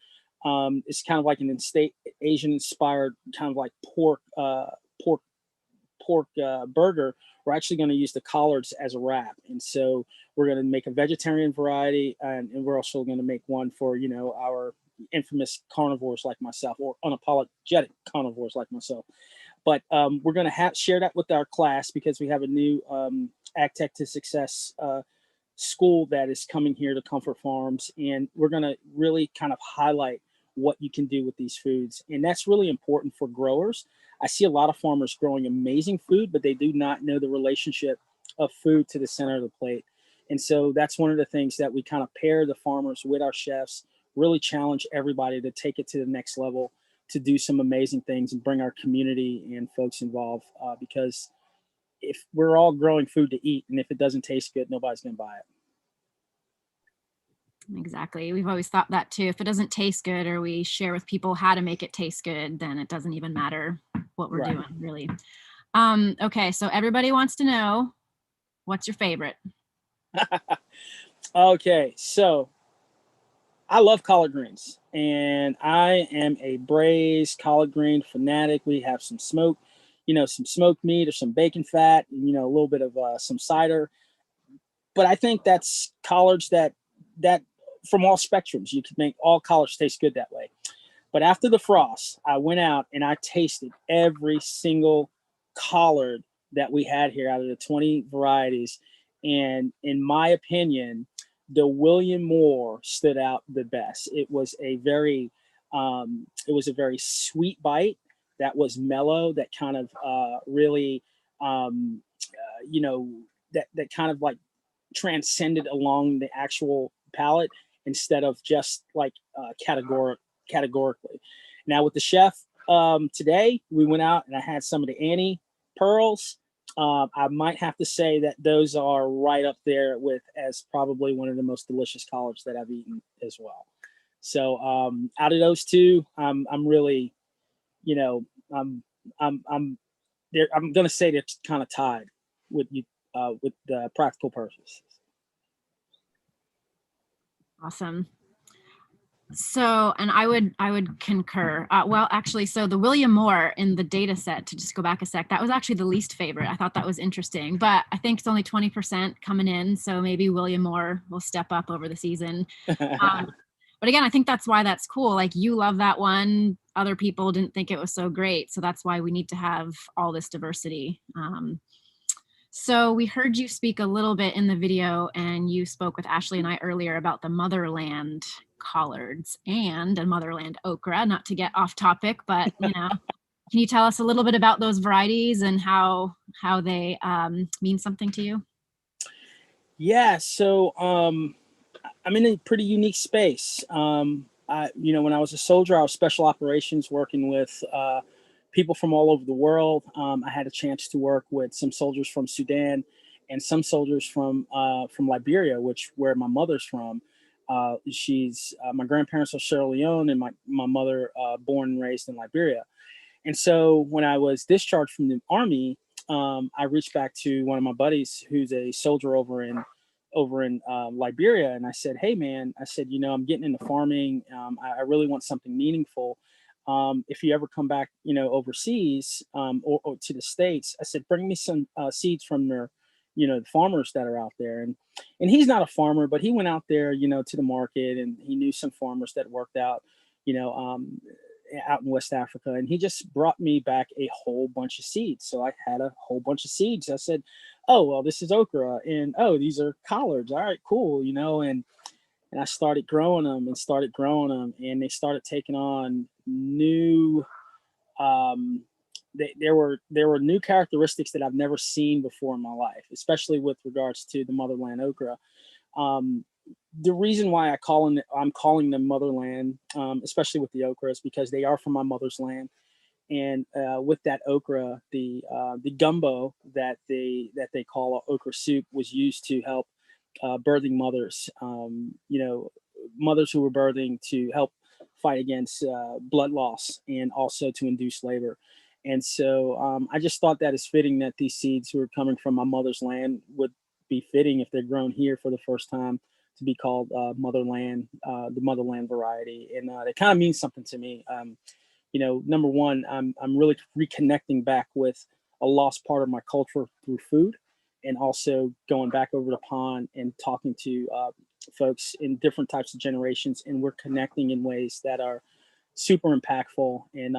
it's kind of like an Asian inspired kind of like pork burger. We're actually going to use the collards as a wrap. And so we're going to make a vegetarian variety, and we're also going to make one for, our infamous carnivores like myself, or unapologetic carnivores like myself. But we're going to share that with our class, because we have a new Ag Tech to Success school that is coming here to Comfort Farms. And we're going to really kind of highlight what you can do with these foods. And that's really important for growers. I see a lot of farmers growing amazing food, but they do not know the relationship of food to the center of the plate. And so that's one of the things that we kind of pair the farmers with our chefs, really challenge everybody to take it to the next level, to do some amazing things and bring our community and folks involved. Because if we're all growing food to eat, and if it doesn't taste good, nobody's going to buy it. Exactly. We've always thought that too. If it doesn't taste good, or we share with people how to make it taste good, then it doesn't even matter what we're doing, really. Okay, so everybody wants to know, what's your favorite? Okay, so I love collard greens, and I am a braised collard green fanatic. We have some smoked meat or some bacon fat, and, a little bit of some cider. But I think that's collards that from all spectrums, you can make all collards taste good that way. But after the frost, I went out and I tasted every single collard that we had here out of the 20 varieties. And in my opinion, the William Moore stood out the best. It was a very sweet bite that was mellow, that kind of really, that kind of like transcended along the actual palate instead of just like categorically. Now with the chef today, we went out and I had some of the Annie pearls. I might have to say that those are right up there with as probably one of the most delicious collards that I've eaten as well. So out of those two, I'm really, I'm going to say they're kind of tied with you with the practical purposes. Awesome. So, and I would concur. Well, actually, so the William Moore in the data set, to just go back a sec, that was actually the least favorite. I thought that was interesting, but I think it's only 20% coming in. So maybe William Moore will step up over the season. But again, I think that's why that's cool. Like, you love that one. Other people didn't think it was so great. So that's why we need to have all this diversity. So we heard you speak a little bit in the video, and you spoke with Ashley and I earlier about the motherland collards and a motherland okra, not to get off topic, but can you tell us a little bit about those varieties and how they mean something to you? Yeah, so I'm in a pretty unique space. When I was a soldier, I was special operations working with people from all over the world. I had a chance to work with some soldiers from Sudan and some soldiers from Liberia, where my mother's from. She's my grandparents are Sierra Leone, and my mother born and raised in Liberia. And so when I was discharged from the Army, I reached back to one of my buddies who's a soldier over in Liberia, and I said, "Hey, man," I said, "I'm getting into farming. I really want something meaningful. If you ever come back, overseas or to the States," I said, "bring me some seeds from the farmers that are out there." And he's not a farmer, but he went out there, to the market, and he knew some farmers that worked out, out in West Africa, and he just brought me back a whole bunch of seeds. So I had a whole bunch of seeds. I said, "Oh, well, this is okra, and oh, these are collards. All right, cool," and I started growing them, and they started taking on new. There were new characteristics that I've never seen before in my life, especially with regards to the motherland okra. The reason why I'm calling them motherland, especially with the okra, is because they are from my mother's land. And with that okra, the gumbo that they call okra soup was used to help birthing mothers, mothers who were birthing, to help fight against blood loss and also to induce labor. And so I just thought that is fitting that these seeds who are coming from my mother's land would be fitting, if they're grown here for the first time, to be called motherland, the motherland variety. And it kind of means something to me. Number one, I'm really reconnecting back with a lost part of my culture through food, and also going back over the pond and talking to folks in different types of generations, and we're connecting in ways that are super impactful. And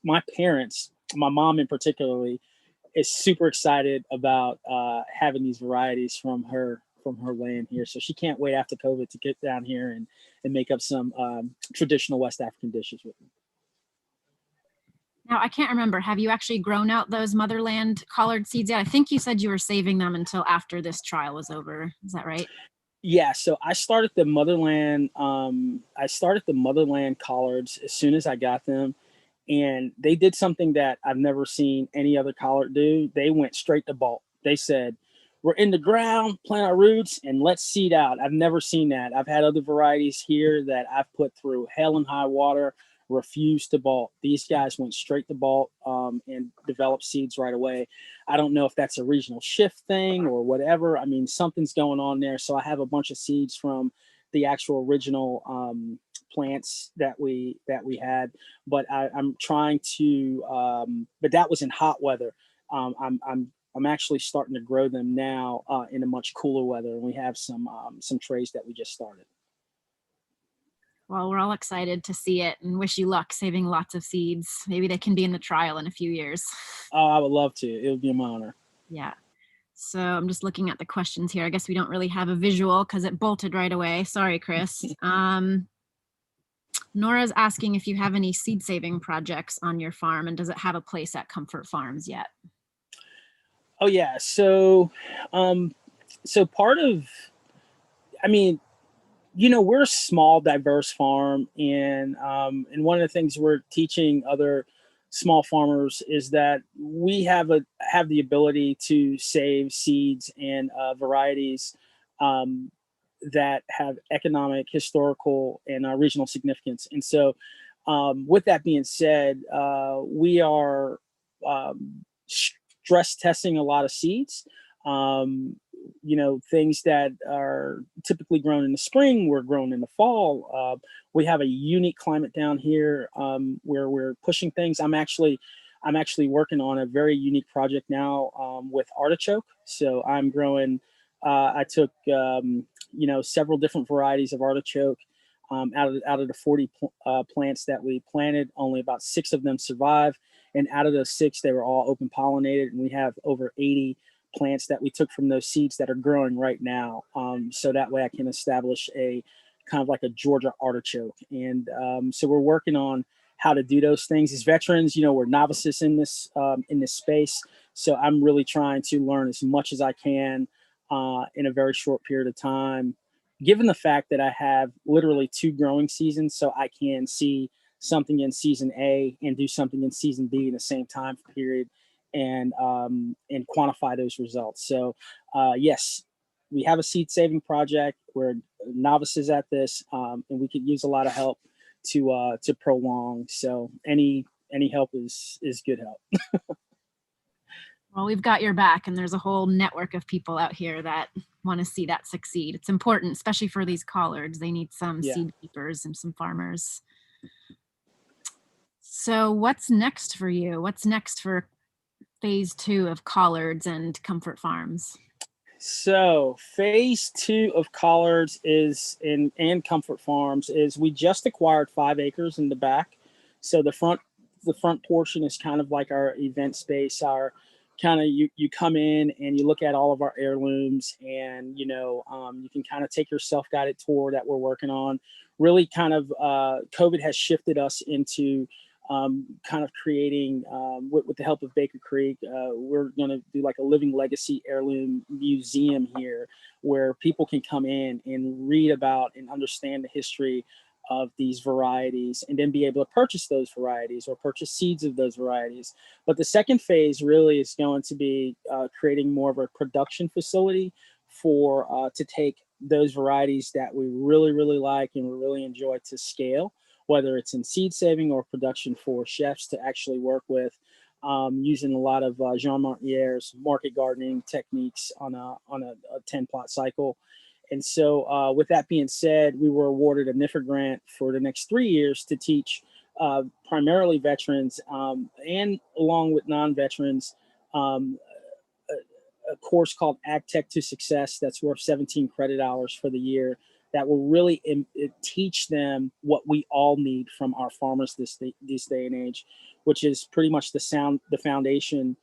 my parents, my mom in particularly, is super excited about having these varieties from her land here. So she can't wait after COVID to get down here and make up some traditional West African dishes with me. Now, I can't remember, have you actually grown out those motherland collard seeds yet? I think you said you were saving them until after this trial was over. Is that right? Yeah, so I started the motherland collards as soon as I got them, and they did something that I've never seen any other collard do. They went straight to bulk. They said, "We're in the ground, plant our roots, and let's seed out." I've never seen that. I've had other varieties here that I've put through hell and high water, refused to bulk. These guys went straight to bulk and developed seeds right away. I don't know if that's a regional shift thing or whatever. I mean, something's going on there. So I have a bunch of seeds from the actual original plants that we had, but I'm trying to. But that was in hot weather. I'm actually starting to grow them now in a much cooler weather, and we have some trays that we just started. Well, we're all excited to see it and wish you luck saving lots of seeds. Maybe they can be in the trial in a few years. Oh, I would love to. It would be my honor. Yeah. So I'm just looking at the questions here. I guess we don't really have a visual because it bolted right away. Sorry, Chris. Nora's asking if you have any seed saving projects on your farm and does it have a place at Comfort Farms yet? Oh yeah. So part of, I mean, we're a small, diverse farm, and one of the things we're teaching other small farmers is that we have the ability to save seeds and varieties that have economic, historical, and regional significance. And so, with that being said, we are stress testing a lot of seeds. Things that are typically grown in the spring, we're grown in the fall. We have a unique climate down here where we're pushing things. I'm actually working on a very unique project now with artichoke. So I'm growing. I took several different varieties of artichoke out of the 40 plants that we planted. Only about 6 of them survived, and out of those 6, they were all open pollinated, and we have over 80 plants that we took from those seeds that are growing right now. So that way I can establish a kind of like a Georgia artichoke. And so we're working on how to do those things. As veterans, we're novices in this space. So I'm really trying to learn as much as I can in a very short period of time, given the fact that I have literally 2 growing seasons. So I can see something in season A and do something in season B in the same time period, and quantify those results. So yes, we have a seed saving project. We're novices at this, and we could use a lot of help to prolong. So any help is good help. Well, we've got your back, and there's a whole network of people out here that want to see that succeed. It's important, especially for these collards. They need some seed keepers and some farmers. So what's next for you? What's next for phase 2 of collards and Comfort Farms? So phase 2 of collards and Comfort Farms is we just acquired 5 acres in the back. So the front portion is kind of like our event space. Our kind of you come in and you look at all of our heirlooms, and you can kind of take your self-guided tour that we're working on. Really kind of COVID has shifted us into kind of creating, with the help of Baker Creek, we're going to do like a living legacy heirloom museum here where people can come in and read about and understand the history of these varieties, and then be able to purchase those varieties or purchase seeds of those varieties. But the second phase really is going to be creating more of a production facility for to take those varieties that we really, really like and we really enjoy to scale, whether it's in seed saving or production for chefs to actually work with, using a lot of Jean Martier's market gardening techniques on a 10-plot cycle. And so with that being said, we were awarded a NIFR grant for the next 3 years to teach primarily veterans and along with non-veterans, a course called Ag Tech to Success that's worth 17 credit hours for the year, that will really teach them what we all need from our farmers this day and age, which is pretty much the foundation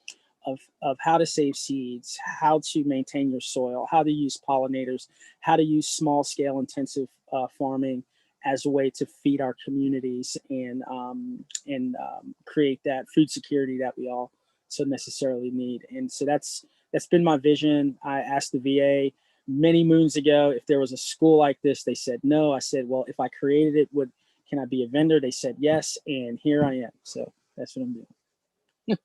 of how to save seeds, how to maintain your soil, how to use pollinators, how to use small scale intensive farming as a way to feed our communities and create that food security that we all so necessarily need. And so that's been my vision. I asked the VA many moons ago if there was a school like this. They said no. I said, well, if I created it, can I be a vendor? They said yes, and here I am. So that's what I'm doing.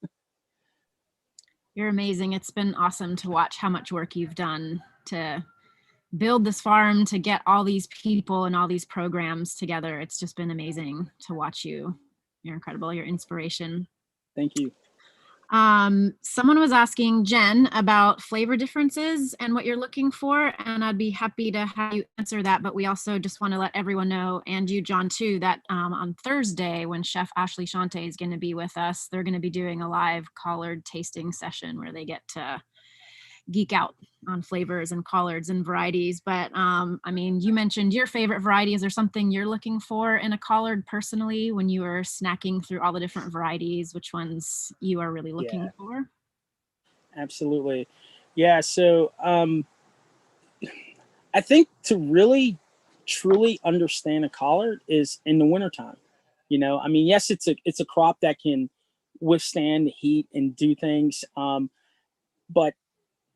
You're amazing. It's been awesome to watch how much work you've done to build this farm, to get all these people and all these programs together. It's just been amazing to watch you. You're incredible. You're inspiration. Thank you. Someone was asking Jen about flavor differences and what you're looking for, and I'd be happy to have you answer that. But we also just want to let everyone know, and you, John, too, that on Thursday, when Chef Ashley Shante is going to be with us, they're going to be doing a live collard tasting session where they get to geek out on flavors and collards and varieties. But I mean, you mentioned your favorite variety. Is there something you're looking for in a collard personally when you are snacking through all the different varieties? Which ones you are really looking for? Absolutely. Yeah. So I think to really truly understand a collard is in the wintertime. I mean, yes, it's a crop that can withstand the heat and do things. But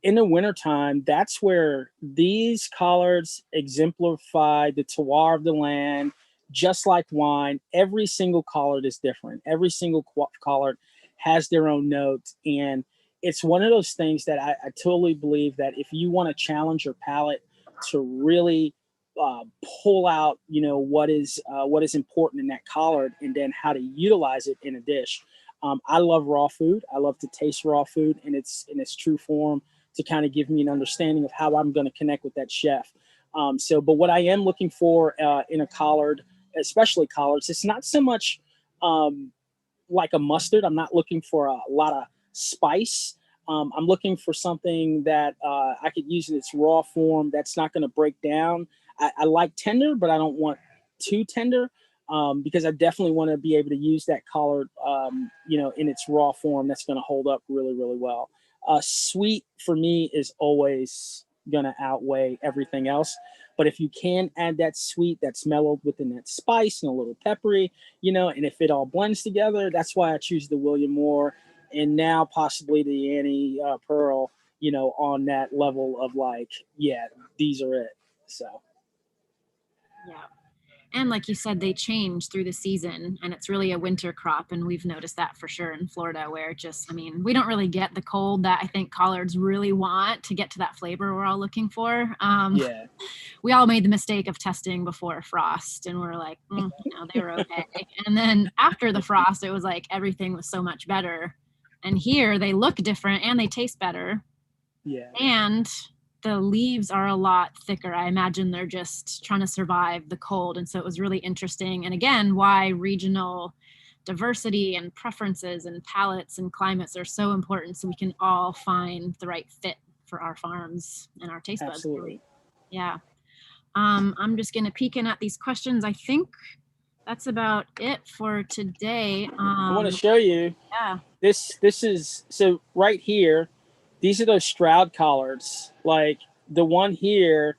in the wintertime, that's where these collards exemplify the terroir of the land, just like wine. Every single collard is different. Every single collard has their own notes. And it's one of those things that I totally believe that if you want to challenge your palate to really pull out, what is important in that collard and then how to utilize it in a dish. I love raw food. I love to taste raw food in its true form to kind of give me an understanding of how I'm going to connect with that chef. But what I am looking for in a collard, especially collards, it's not so much like a mustard. I'm not looking for a lot of spice. I'm looking for something that I could use in its raw form that's not going to break down. I like tender, but I don't want too tender because I definitely want to be able to use that collard, in its raw form that's going to hold up really, really well. Sweet for me is always going to outweigh everything else. But if you can add that sweet that's mellowed within that spice and a little peppery, and if it all blends together, that's why I choose the William Moore and now possibly the Annie Pearl, on that level of like, yeah, these are it. So. Yeah. And like you said, they change through the season and it's really a winter crop. And we've noticed that for sure in Florida where we don't really get the cold that I think collards really want to get to that flavor we're all looking for. We all made the mistake of testing before frost and we're like, they were okay. And then after the frost, it was like everything was so much better. And here they look different and they taste better. Yeah. And the leaves are a lot thicker. I imagine they're just trying to survive the cold. And so it was really interesting. And again, why regional diversity and preferences and palates and climates are so important so we can all find the right fit for our farms and our taste buds. Absolutely. Yeah. I'm just going to peek in at these questions. I think that's about it for today. I want to show you. Yeah. This is so right here. These are those Stroud collards. Like the one here,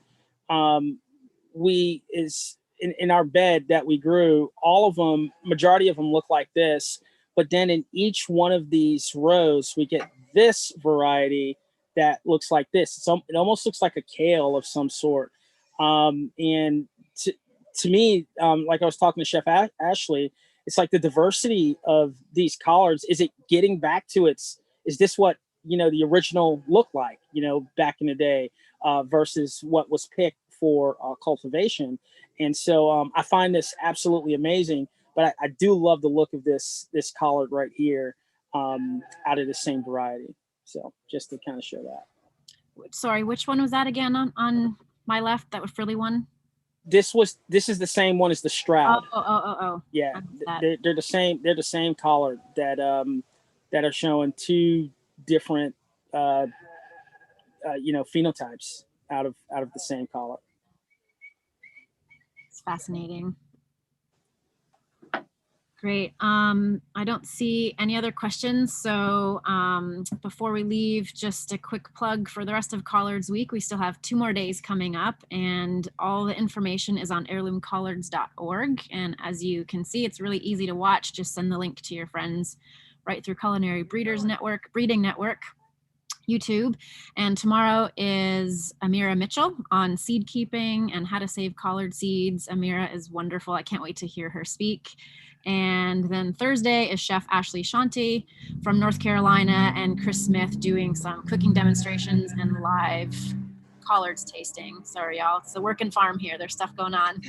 is in our bed that we grew. All of them, majority of them look like this. But then in each one of these rows, we get this variety that looks like this. It almost looks like a kale of some sort. And to me, like I was talking to Chef Ashley, it's like the diversity of these collards. Is it getting back to is this what the original looked like, back in the day, versus what was picked for cultivation. And so I find this absolutely amazing, but I do love the look of this collard right here, out of the same variety. So just to kind of show that. Sorry, which one was that again on my left? That was frilly one? This is the same one as the Stroud. Oh. Yeah, they're the same. They're the same collard that are showing two different phenotypes out of the same collard. It's fascinating. Great. I don't see any other questions. So before we leave, just a quick plug for the rest of Collards Week. We still have 2 more days coming up and all the information is on heirloomcollards.org. And as you can see, it's really easy to watch. Just send the link to your friends right through Culinary Breeding Network, YouTube. And tomorrow is Amira Mitchell on seed keeping and how to save collard seeds. Amira is wonderful. I can't wait to hear her speak. And then Thursday is Chef Ashley Shanti from North Carolina and Chris Smith doing some cooking demonstrations and live collards tasting. Sorry, y'all. It's a working farm here. There's stuff going on.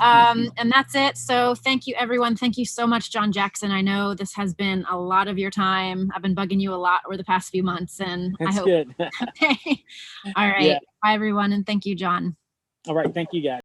And that's it. So thank you, everyone. Thank you so much, John Jackson. I know this has been a lot of your time. I've been bugging you a lot over the past few months, and That's I hope. good. Okay. All right. Yeah. Bye, everyone. And thank you, John. All right. Thank you, guys.